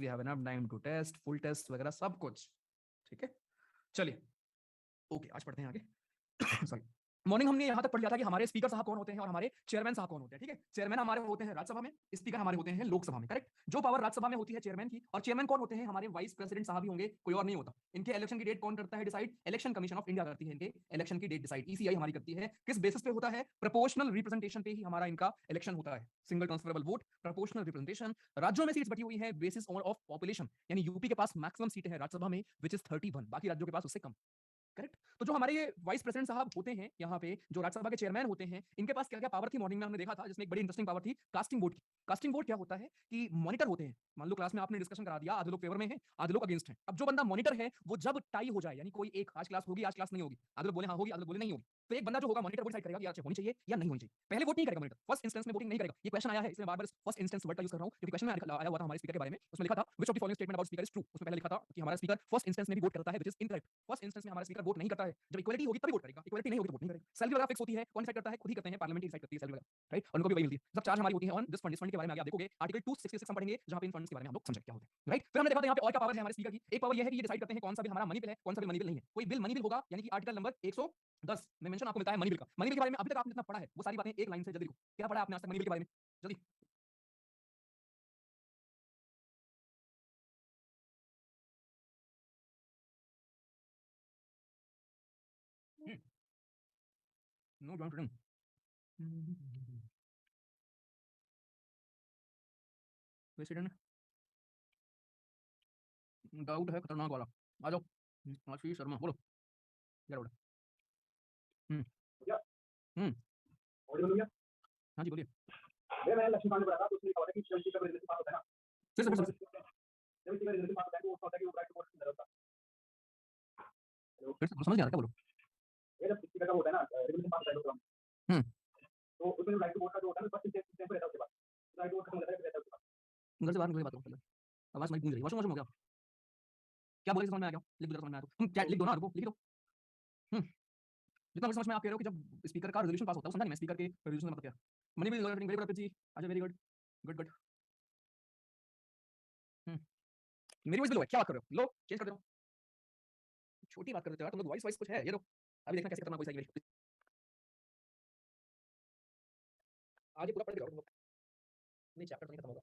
We have enough time to test, full test वगैरह सब कुछ, ठीक है। चलिए ओके, आज पढ़ते हैं आगे। सॉरी, मॉर्निंग हमने यहां तक पढ़ लिया था कि हमारे स्पीकर साहब कौन होते हैं और हमारे चेयरमैन साहब कौन होते हैं, ठीक है। चेयरमैन हमारे होते हैं राज्यसभा में, स्पीकर हमारे होते हैं लोकसभा में, करेक्ट। जो पावर राज्यसभा में होती है चेयरमैन की, और चेयरमैन कौन होते हैं, हमारे वाइस प्रेसिडेंट साहब ही होंगे, कोई और नहीं होता। इनके इलेक्शन की डेट कौन करता है decide, election commission of India करती है इनके इलेक्शन की डेट डिसाइड, ईसीआई हमारी करती है। किस बेसिस पे होता है, प्रोपोर्शनल रिप्रेजेंटेशन पे ही हमारा इनका इलेक्शन होता है, single transferable vote, proportional representation. राज्यों में सीट्स बटी हुई है बेसिस ऑफ पॉपुलेशन, यानी यूपी के पास मैक्सिमम सीटें हैं राज्यसभा में विच इज 31, बाकी राज्यों के पास उससे कम, करेक्ट। तो जो हमारे ये वाइस प्रेसिडेंट साहब होते हैं यहाँ पे, जो राज्यसभा के चेयरमैन होते हैं, इनके पास क्या क्या पावर थी मॉर्निंग में हमने देखा था, जिसमें एक बड़ी इंटरेस्टिंग पावर थी कास्टिंग वोट की। कास्टिंग वोट क्या होता है कि मॉनिटर होते हैं, मान लो क्लास में आपने डिस्कशन करा दिया, आधे लोग फेवर में हैं, आधे लोग अगेंस्ट हैं। अब जो बंदा मॉनिटर है वो जब टाई हो जाए, यानी कोई एक आज क्लास होगी आज क्लास नहीं होगी, आधे लोग बोले हाँ होगी, आधे लोग बोले नहीं होगी, तो एक बंदा जो होगा मॉनिटर वो डिसाइड करेगा कि आज होनी चाहिए या नहीं होनी चाहिए। पहले वोट नहीं करेगा मॉनिटर, फर्स्ट इंस्टेंस में वोटिंग नहीं करेगा। ये क्वेश्चन आया है इसलिए बार-बार फर्स्ट इंस्टेंस वर्ड का यूज कर रहा हूं, क्योंकि क्वेश्चन में आया हुआ था हमारे स्पीकर के बारे में, उसमें लिखा था which of the following statement about speaker is true. उसमें पहले लिखा था कि हमारा स्पीकर फर्स्ट इंस्टेंस में भी वोट करता है, which is incorrect. First instance में हमारा स्पीकर वोट नहीं करता है, जब इक्वालिटी होगी तभी वोट करेगा, इक्वालिटी नहीं होगी तो वोट नहीं करेगा। सैलरी वगैरह फिक्स होती है, कौन डिसाइड करता है, खुद ही करते हैं, पार्लियामेंट डिसाइड करती है सैलरी वगैरह, राइट। और उनको भी वही मिलती है। सब चार्ज हमारी होती है ऑन दिस फंड, इस फंड के बारे में आगे आप देखोगे आर्टिकल 266 हम पढ़ेंगे, जहां पे इन फंड्स के बारे में हम लोग समझेंगे क्या होता है, राइट। फिर हमने देखा था यहाँ पे और क्या पावर है हमारे स्पीकर की। एक पावर ये है कि ये डिसाइड करते हैं कौन सा बिल हमारा मनी बिल है, कौन सा बिल मनी बिल नहीं है। कोई बिल मनी बिल होगा, यानी कि आर्टिकल नंबर 110 में मेंशन आपको मिलता है मनी बिल का। मनी बिल के बारे में अभी तक आपने जितना पढ़ा है वो सारी बातें एक लाइन से जल्दी लिखो, क्या पढ़ा आपने आज तक मनी बिल के बारे में, जल्दी। No joint return, president doubt है खतरनाक वाला, आ जाओ। आशीष शर्मा बोलो, क्या डाउट है। हम्म हम्म ऑडियो भैया, हाँ जी बोलिए। मैं लक्ष्मीकांत पढ़ा था तो उसमें लिखा हुआ था कि चंडी का रिलेशन पास होता है ना, फिर से जब इसका रिलेशन पास होता है तो वो होता है कि वो राइट टू वोट नहीं होता। हेलो, फिर से समझ नहीं आ रहा क्या बोलो। ये जब स्पीकर का होता है ना रिलेशन पास होता है तो तो उसमें राइट टू वोट का जो होता है ना बस सिस्टम पे रहता है उसके बाद राइट टू वोट खत्म हो जाता है, रहता है उसके बाद। घर से बाहर निकल बात करो, आवाज नहीं गूंज रही, वॉशरूम वॉशरूम हो गया, क्या बोले समझ में आ गया, लिख दो समझ में आया तो क्या लिख दो ना, रुको लिख दो। हम्म जितना मुझे समझ में आप कह रहे हो कि जब स्पीकर का रेजोल्यूशन पास होता है, समझा नहीं मैं स्पीकर के रेजोल्यूशन का मतलब क्या। मनी बिल वेरी गुड जी, अच्छा वेरी गुड, गुड गुड। मेरी वॉइस बिल है, क्या बात कर रहे हो, लो चेंज कर दे रहा हूं। छोटी बात कर देते हो यार तुम लोग, वॉइस वॉइस कुछ है ये लो, अभी देखना कैसे करना कोई सही। आज ये पूरा पढ़ के जाओ तुम लोग, नहीं चैप्टर तो नहीं खत्म होगा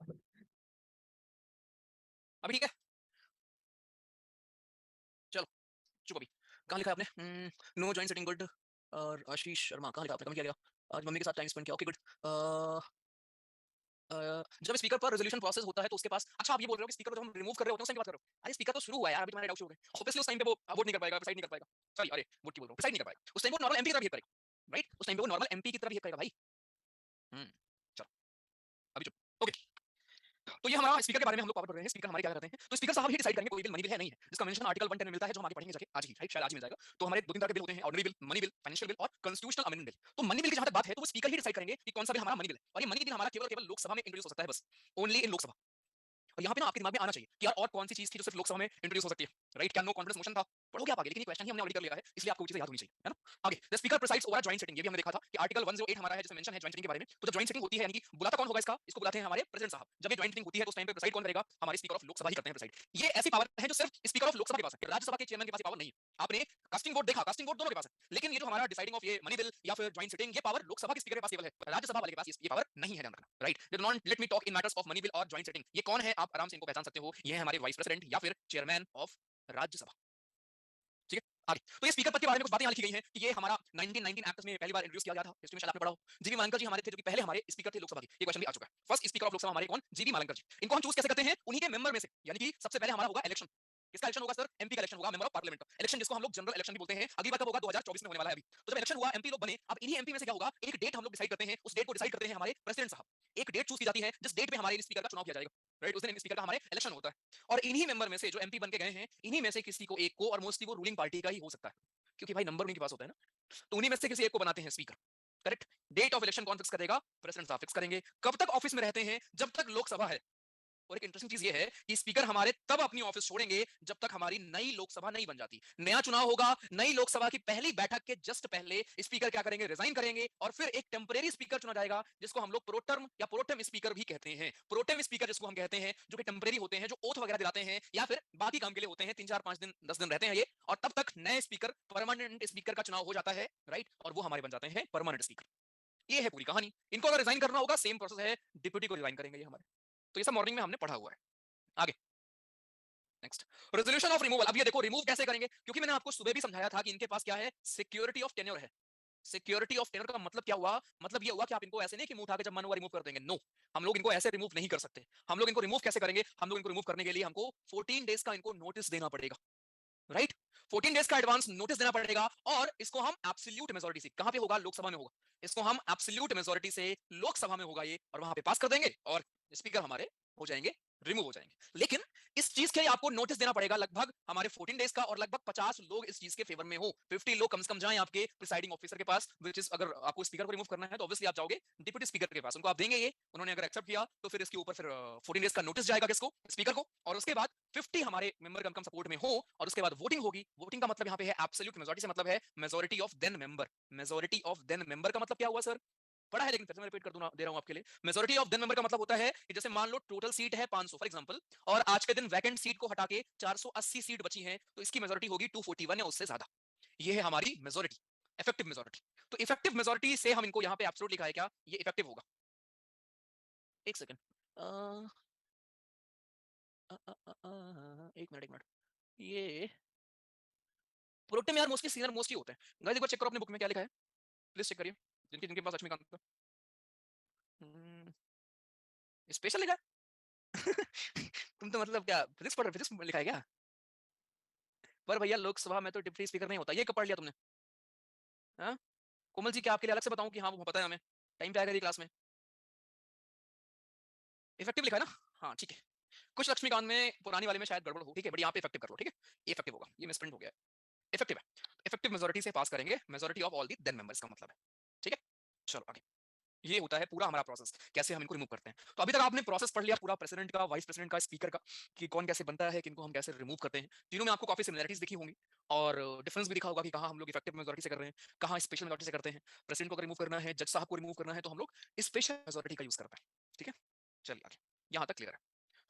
अभी, ठीक है। चलो चुप अभी, कहाँ लिखा है आपने, नो जॉइन सिटिंग गुड, और आशीष शर्मा कहाँ लिखा आपने, कम किया गया, आज मम्मी के साथ टाइम स्पेंड किया, ओके गुड। जब स्पीकर पर रेजोल्यूशन प्रोसेस होता है तो उसके पास, अच्छा आप ये बोल रहे हो कि स्पीकर को जब हम रिमूव कर रहे होते हैं उस टाइम की बात कर रहे हो, अरे स्पीकर तो शुरू हुआ है यार, अभी तुम्हारे डाउट शुरू हो गए, ऑब्वियसली उस टाइम पे वो वोट नहीं कर पाएगा, डिसाइड नहीं कर पाएगा, सॉरी अरे वोट की बोल रहा हूं, डिसाइड नहीं कर पाएगा उस टाइम, वो नॉर्मल एमपी की तरह बिहेव करेगा, राइट। उस टाइम पे वो नॉर्मल एमपी की तरह बिहेव करेगा भाई। चलो अभी चुप, ओके। तो ये हमारा स्पीकर के बारे में हम लोग पावर पढ़ रहे हैं, स्पीकर हमारे क्या करते हैं, तो स्पीकर साहब ही डिसाइड करेंगे कोई बिल मनी बिल है नहीं है, जिसका मेंशन आर्टिकल 110 में मिलता है, जो हम आगे पढ़ेंगे जाके आज ही, राइट, शायद आज ही मिल जाएगा। तो हमारे दो तीन तरह के बिल होते हैं, ordinary bill, money bill, financial bill और कॉन्स्टिट्यूशनल अमेंडमेंट बिल। तो मनी बिल की जहां तक बात है तो वो स्पीकर ही डिसाइड करेंगे कि कौन सा बिल हमारा मनी बिल है, और ये मनी बिल हमारा केवल केवल लोकसभा में इंट्रोड्यूस हो सकता है, बस ओनली इन लोकसभा। और यहाँ पे ना आपके दिमाग में आना चाहिए कि यार और कौन सी चीज थी जो सिर्फ लोकसभा में इंट्रोड्यूस हो सकती है, राइट। क्या नो कॉन्फिडेंस मोशन था, पढ़ोगे आप आगे, लेकिन ये क्वेश्चन ही हमने ऑलरेडी कर लिया है, इसलिए आपको चीजें याद होनी चाहिए, है ना। आगे the speaker presides over joint sitting, ये भी हमने देखा था कि आर्टिकल 108 हमारा है जिसमें मेंशन है जॉइंट सिटिंग के बारे में। तो जब जॉइंट सिटिंग होती है, यानी कि बुलाता कौन होगा इसका, इसको बुलाते हैं हमारे प्रेसिडेंट साहब। जब ये जॉइंट सिटिंग होती है तो उस टाइम पे प्रिसाइड कौन करेगा, हमारे स्पीकर ऑफ लोकसभा ही करते हैं प्रिसाइड। ये ऐसी पावर है जो सिर्फ स्पीकर ऑफ लोकसभा के पास है, राज्यसभा के चेयरमैन के पास पावर नहीं है। आपने कास्टिंग वोट देखा, कास्टिंग वोट दोनों के पास है, लेकिन ये जो हमारा डिसाइडिंग ऑफ ये मनी बिल या फिर जॉइंट सिटिंग, ये पावर लोकसभा के स्पीकर के पास केवल है, राज्यसभा वाले के पास ये पावर नहीं है, ध्यान रखना, right. They do not let me talk in matters of money bill और जॉइंट सिटिंग। ये कौन है आप आराम से इनको पहचान सकते हो, ये है हमारे वाइस प्रेसिडेंट या फिर चेयरमैन ऑफ राज्यसभा, ठीक है। आगे तो ये स्पीकर पद के बारे में कुछ बातें यहाँ लिखी गई हैं कि ये हमारा 1919 एक्ट में पहली बार इंट्रोड्यूस किया गया था, हिस्ट्री में शायद आपने पढ़ा हो। जीवी मालनकर जी हमारे थे जो कि पहले हमारे स्पीकर थे लोकसभा के, ये क्वेश्चन भी आ चुका है। फर्स्ट स्पीकर ऑफ लोकसभा हमारे कौन, जीवी मालनकर जी। इनको हम चूज कैसे करते हैं, उन्हीं के मेंबर में से, यानी कि सबसे पहले हमारा होगा इलेक्शन। किसका इलेक्शन होगा सर, एमपी का इलेक्शन होगा, मेंबर ऑफ पार्लियामेंट का इलेक्शन, जिसको हम लोग जनरल इलेक्शन भी बोलते हैं। अगली बार कब होगा, 2024 में होने वाला है अभी। तो जब इलेक्शन हुआ, एमपी लोग बने, अब इन्हीं एमपी में से क्या होगा, एक डेट हम लोग डिसाइड करते हैं, उस डेट को डिसाइड करते हैं हमारे प्रेसिडेंट साहब। एक डेट चूज की जाती है जिस डेट पे हमारे स्पीकर का चुनाव किया जाएगा, राइट। उस दिन स्पीकर का हमारे इलेक्शन होता है, और इन्हीं मेंबर में से जो एमपी बन के गए हैं, इन्हीं में से किसी को एक को, और मोस्टली वो रूलिंग पार्टी का ही हो सकता है, क्योंकि भाई नंबर उन्हीं के पास होता है ना, तो उन्हीं में से किसी एक को बनाते हैं speaker, correct. Date of election कौन फिक्स करेगा, प्रेसिडेंट साहब फिक्स करेंगे। कब तक ऑफिस में रहते हैं, जब तक लोकसभा है। और एक इंटरेस्टिंग चीज ये है कि स्पीकर हमारे तब अपनी ऑफिस छोड़ेंगे जब तक हमारी नई लोकसभा नहीं बन जाती। नया चुनाव होगा, नई लोकसभा की पहली बैठक के जस्ट पहले स्पीकर क्या करेंगे, रिजाइन करेंगे, और फिर एक टेम्परेरी स्पीकर चुना जाएगा, जिसको हम लोग प्रोटर्म या प्रोटेम स्पीकर भी कहते हैं। प्रोटेम स्पीकर जिसको हम कहते हैं, जो कि टेम्परेरी होते हैं, जो ओथ वगैरह जाते हैं या फिर बाकी काम के लिए होते हैं, 3 4 5 दिन 10 दिन रहते हैं ये, और तब तक नए स्पीकर, परमानेंट स्पीकर का चुनाव हो जाता है, राइट, और वो हमारे बन जाते हैं परमानेंट स्पीकर। ये है पूरी कहानी। इनको अगर रिजाइन करना होगा सेम प्रोसेस है, डिप्यूटी को रिजाइन करेंगे ये हमारे। तो ये सब मॉर्निंग में हमने पढ़ा हुआ है। आगे नेक्स्ट, रेजोल्यूशन ऑफ रिमूवल। अब ये देखो रिमूव कैसे करेंगे, क्योंकि मैंने आपको सुबह भी समझाया था कि इनके पास क्या है, सिक्योरिटी ऑफ टेन्योर है। सिक्योरिटी ऑफ टेन्योर का मतलब क्या हुआ, मतलब ये हुआ कि आप इनको ऐसे नहीं कि मुंह उठा के जब मन हुआ रिमूव कर देंगे, नो, हम लोग इनको ऐसे रिमूव नहीं कर सकते। हम लोग इनको रिमूव कैसे करेंगे, हम लोग इनको रिमूव करने के लिए हमको 14 डेज का इनको नोटिस देना पड़ेगा, राइट। 14 डेज का एडवांस नोटिस देना पड़ेगा, और इसको हम एब्सोल्यूट मेजॉरिटी से, कहां पे होगा, लोकसभा में होगा, इसको हम एब्सोल्यूट मेजॉरिटी से लोकसभा में होगा ये, और वहां पे पास कर देंगे और स्पीकर हमारे हो जाएंगे, रिमूव हो जाएंगे। लेकिन इस चीज के लिए आपको नोटिस देना पड़ेगा लगभग हमारे 14 डेज का, और लगभग 50 लोग इस चीज के फेवर में हो, 50 लोग कम से कम जाएं आपके प्रिसाइडिंग ऑफिसर के पास, विच इज, अगर आपको स्पीकर को रिमूव करना है तो ऑब्वियसली आप जाओगे डिप्यूटी स्पीकर के पास, उनको आप देंगे ये, उन्होंने अगर एक्सेप्ट किया तो फिर इसके ऊपर फिर 14 डेज का नोटिस जाएगा किसको, स्पीकर को, और उसके बाद 50 हमारे मेंबर कम सपोर्ट में हो, और उसके बाद वोटिंग होगी। वोटिंग का मतलब यहाँ पे है एब्सोल्यूट मेजॉरिटी से मतलब है majority of then member. Majority of then member का मतलब क्या हुआ सर, पढ़ा है लेकिन फिर से मैं रिपीट कर दूं, दे रहा हूं आपके लिए। मेजॉरिटी ऑफ देन मेंबर का मतलब होता है कि जैसे मान लो टोटल सीट है 500 फॉर एग्जांपल, और आज के दिन वैकेंट सीट को हटा के 480 सीट बची हैं, तो इसकी मेजॉरिटी होगी 241 या उससे ज्यादा। ये है हमारी मेजॉरिटी, इफेक्टिव मेजॉरिटी। तो इफेक्टिव मेजॉरिटी से हम इनको यहाँ पे एब्सोल्यूट लिखा है क्या, ये इफेक्टिव होगा। एक सेकंड, एक मिनट एक मिनट, ये प्रोटेम यार मोस्टली सीनियर मोस्ट ही होते हैं। गाइस एक बार चेक करो अपने बुक में क्या लिखा है, प्लीज चेक करिए, जिनके जिनके पास लक्ष्मीकांत का स्पेशल लिखा है। तुम तो मतलब क्या फिजिक्स पढ़ रहे, फिजिक्स लिखा है क्या। पर भैया लोकसभा में तो डिप्टी स्पीकर नहीं होता, ये कब पढ़ लिया तुमने। हाँ कोमल जी, क्या आपके लिए अलग से बताऊं कि हाँ वो पता है हमें, टाइम पे आएगा क्लास में। इफेक्टिव लिखा है ना, हाँ ठीक है। कुछ लक्ष्मीकांत में पुरानी वाले में शायद गड़बड़ हो, ठीक है, बट यहाँ पे इफेक्टिव कर लो, ठीक है, ये इफेक्टिव होगा, ये मिसप्रिंट हो गया है, इफेक्टिव है। इफेक्टिव मेजॉरिटी से पास करेंगे, majority of all the then members का मतलब है, ठीक है। चलो आगे, ये होता है पूरा हमारा प्रोसेस, कैसे हम इनको रिमूव करते हैं। तो अभी तक आपने प्रोसेस पढ़ लिया पूरा, प्रेसिडेंट का, वाइस प्रेसिडेंट का, स्पीकर का, कि कौन कैसे बनता है, किनको हम कैसे रिमूव करते हैं। तीनों में आपको काफी सिमिलरिटीज दिखी होंगी, और डिफरेंस भी दिखा होगा कि कहाँ हम लोग इफेक्टिव मेजॉरिटी से कर रहे हैं, कहाँ स्पेशल मेजॉरिटी से करते हैं। प्रेसिडेंट को अगर रिमूव करना है, जज साहब को रिमूव करना है, तो हम लोग स्पेशल मेजॉरिटी का यूज करते हैं, ठीक है। चलिए आगे, यहाँ तक क्लियर है।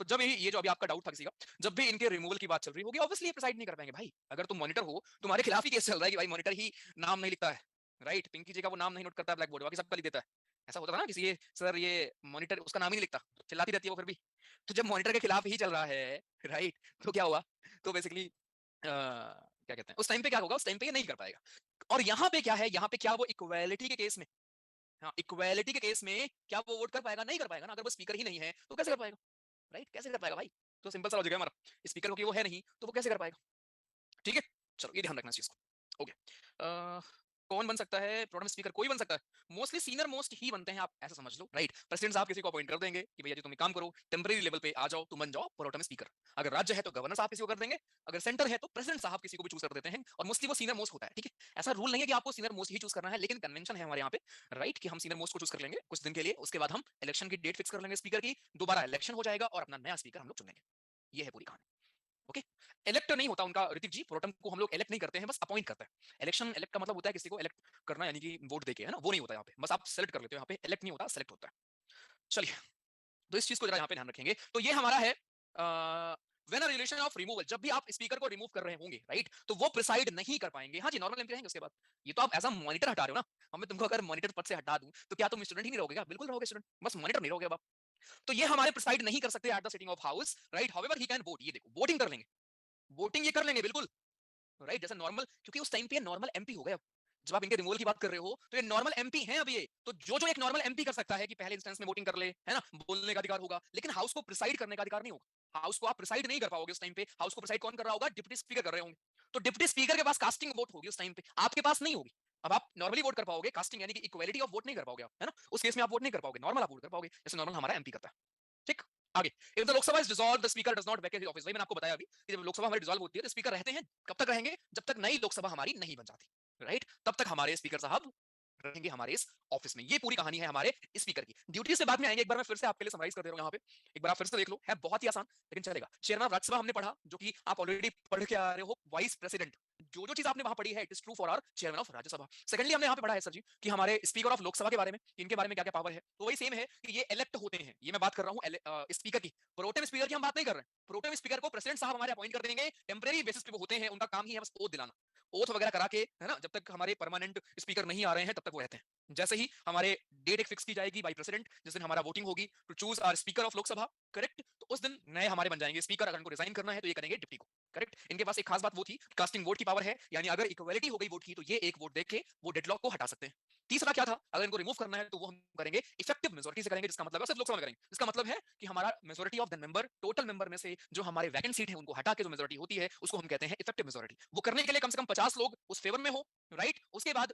तो जब ये जो अभी आपका डाउट था किसी का, जब भी इनके रिमूवल की बात चल रही होगी, ऑब्वियसली ये प्रिसाइड नहीं कर पाएंगे भाई। अगर तुम मॉनिटर हो, तुम्हारे खिलाफ ही केस चल रहा है कि भाई मॉनिटर ही नाम नहीं लिखता है, राइट, पिंकी जी का वो नाम नहीं नोट करता ब्लैक बोर्ड, बाकी सबका लिख देता है। ऐसा होता था ना किसी ये सर, ये मॉनिटर उसका नाम ही नहीं लिखता, चिल्लाती रहती है वो फिर भी। तो जब मॉनिटर के खिलाफ ही चल रहा है, राइट, तो क्या हुआ, तो बेसिकली क्या कहते हैं, उस टाइम पे क्या होगा, उस टाइम पे ये नहीं कर पाएगा। और यहाँ पे क्या है, यहाँ पे क्या वो इक्वालिटी के केस में, हाँ इक्वालिटी के केस में क्या वो वोट कर पाएगा, नहीं कर पाएगा ना। अगर वो स्पीकर ही नहीं है तो कैसे कर पाएगा, राइट, कैसे कर पाएगा भाई। तो सिंपल सा लॉजिक है हमारा, स्पीकर क्योंकि वो है नहीं तो वो कैसे कर पाएगा, ठीक है। चलो ये ध्यान रखना इस चीज को, ओके। कौन बन सकता है प्रोटेम स्पीकर, कोई बन सकता है, मोस्टली सीनियर मोस्ट ही बनते हैं, आप ऐसा समझ लो, राइट। प्रेसिडेंट साहब किसी को अपॉइंट कर देंगे कि भैया जी तुम एक काम करो, टेम्परेरी लेवल पे आ जाओ, तुम बन जाओ प्रोटेम स्पीकर। अगर राज्य है तो गवर्नर साहब किसी को कर देंगे, अगर सेंटर है तो प्रेसिडेंट साहब किसी को भी चूज कर देते हैं, और मोस्टली वो सीनियर मोस्ट होता है, ठीक है। ऐसा रूल नहीं है कि आपको सीनियर मोस्ट ही चूज करना है, लेकिन कन्वेंशन है हमारे यहाँ पे, राइट, कि हम सीनियर मोस्ट को चूज कर लेंगे कुछ दिन के लिए, उसके बाद हम इलेक्शन की डेट फिक्स कर लेंगे स्पीकर की, दोबारा इलेक्शन हो जाएगा और अपना नया स्पीकर हम लोग चुनेंगे। ये है पूरी कहानी, ओके। इलेक्ट नहीं होता उनका ऋतिक जी, प्रोटेम को हम लोग इलेक्ट नहीं करते हैं, बस अपॉइंट करते हैं। इलेक्शन, इलेक्ट का मतलब होता है किसी को इलेक्ट करना, यानी कि वोट देके, है ना, वो नहीं होता यहाँ पे, बस आप सेलेक्ट कर लेते हो, यहाँ पे इलेक्ट नहीं होता, सेलेक्ट होता है। चलिए, तो इस चीज को जरा यहाँ पे ध्यान रखेंगे। तो ये हमारा है when a relation of removal, जब भी आप स्पीकर को रिमूव कर रहे होंगे, राइट, तो वो प्रिसाइड नहीं कर पाएंगे। हाँ जी, नॉर्मल एमपी रहेंगे उसके बाद। ये तो आप एज अ मॉनिटर हटा रहे हो ना, हमें तुमको अगर मॉनिटर पद से हटा दूं तो क्या तुम स्टूडेंट ही नहीं रहोगे क्या, बिल्कुल रहोगे स्टूडेंट, बस मॉनिटर नहीं रहोगे अब आप। तो ये हमारे प्रिसाइड नहीं कर सकते at the sitting of house, right, however he can vote. ये देखो वोटिंग कर लेंगे, वोटिंग ये कर लेंगे बिल्कुल, राइट, जैसे नॉर्मल, क्योंकि उस टाइम पे नॉर्मल एमपी हो गए। अब जब आप इनके रिमूवल की बात कर रहे हो तो ये नॉर्मल एमपी हैं अब ये। तो जो जो एक नॉर्मल एमपी कर सकता है कि पहले इंस्टेंस में वोटिंग कर ले, है ना, बोलने का अधिकार होगा, लेकिन हाउस को प्रिसाइड करने का अधिकार नहीं होगा। हाउस को आप प्रिसाइड नहीं कर पाओगे उस टाइम पे। हाउस को प्रिसाइड कौन कर रहा होगा, डिप्टी स्पीकर कर रहे होंगे। तो डिप्टी स्पीकर के पास कास्टिंग वोट होगी उस टाइम पे, आपके पास नहीं होगी। अब आप नॉर्मली वोट कर पाओगे, कास्टिंग यानी कि इक्वालिटी ऑफ वोट नहीं कर पाओगे आप, है ना, उस केस में आप वोट नहीं कर पाओगे, नॉर्मल आप वोट कर पाओगे जैसे नॉर्मल हमारा एमपी करता है, ठीक। आगे, if the Lok Sabha is dissolved the speaker does not Venkat his office. भाई मैंने आपको बताया अभी कि जब लोकसभा हमारी डिसॉल्व होती है तो स्पीकर रहते हैं, कब तक रहेंगे, जब तक नई लोकसभा हमारी नहीं बन जाती, राइट, तब तक हमारे स्पीकर साहब रहेंगे हमारे इस ऑफिस में। ये पूरी कहानी है हमारे स्पीकर की। ड्यूटी से बाद में आएंगे, एक बार मैं फिर से आपके लिए समराइज कर दे रहा हूं यहाँ पे, एक बार आप फिर से देख लो, है बहुत ही आसान लेकिन चलेगा। चेयरमैन ऑफ राज्यसभा हमने पढ़ा, जो कि आप ऑलरेडी पढ़ के आ रहे हो, वाइस प्रेसिडेंट, जो जो चीज आपने वहां पढ़ी है it is true for our chairman of Rajya Sabha. Secondly हमने यहाँ पे पढ़ा है सर जी कि हमारे स्पीकर ऑफ लोकसभा के बारे में, इनके बारे में क्या क्या पावर है, तो वही सेम है कि ये इलेक्ट होते हैं। ये मैं बात कर रहा हूँ स्पीकर की, प्रोटेम स्पीकर की हम बात नहीं कर रहे हैं। प्रोटेम स्पीकर को प्रेसिडेंट साहब हमारे अपॉइंट कर देंगे, टेम्परेरी बेसिस पे वो होते हैं, उनका काम ही है बस ओथ दिलाना, ओथ वगैरह करा के, है ना, जब तक हमारे परमानेंट स्पीकर नहीं आ रहे हैं तब तक वो रहते हैं। जैसे ही हमारे डेट एक फिक्स की जाएगी बाई प्रेसिडेंट, जिस दिन हमारा वोटिंग होगी to choose our speaker of Lok Sabha, correct, तो उस दिन नए हमारे बन जाएंगे स्पीकर। अगर उनको रिजाइन करना है तो ये करेंगे डिप्टी को, करेक्ट। इनके पास एक खास बात वो थी, कास्टिंग वोट की पावर है, यानी अगर इक्वालिटी हो गई वोट की तो ये एक वोट देख के वो डेडलॉक को हटा सकते हैं। तीसरा क्या था, अगर इनको रिमूव करना है तो वो हम करेंगे इफेक्टिव मेजोरिटी से करेंगे, जिसका मतलब है सिर्फ लोकसभा में करेंगे, जिसका मतलब है कि हमारा majority of the member, total member में से जो हमारे वैकेंट सीट है उनको हटा के जो मेजोरिटी होती है उसको हम कहते हैं इफेक्टिव मेजोरिटी। वो करने के लिए कम से कम 50 लोग उस फेवर में हो, राइट। उसके बाद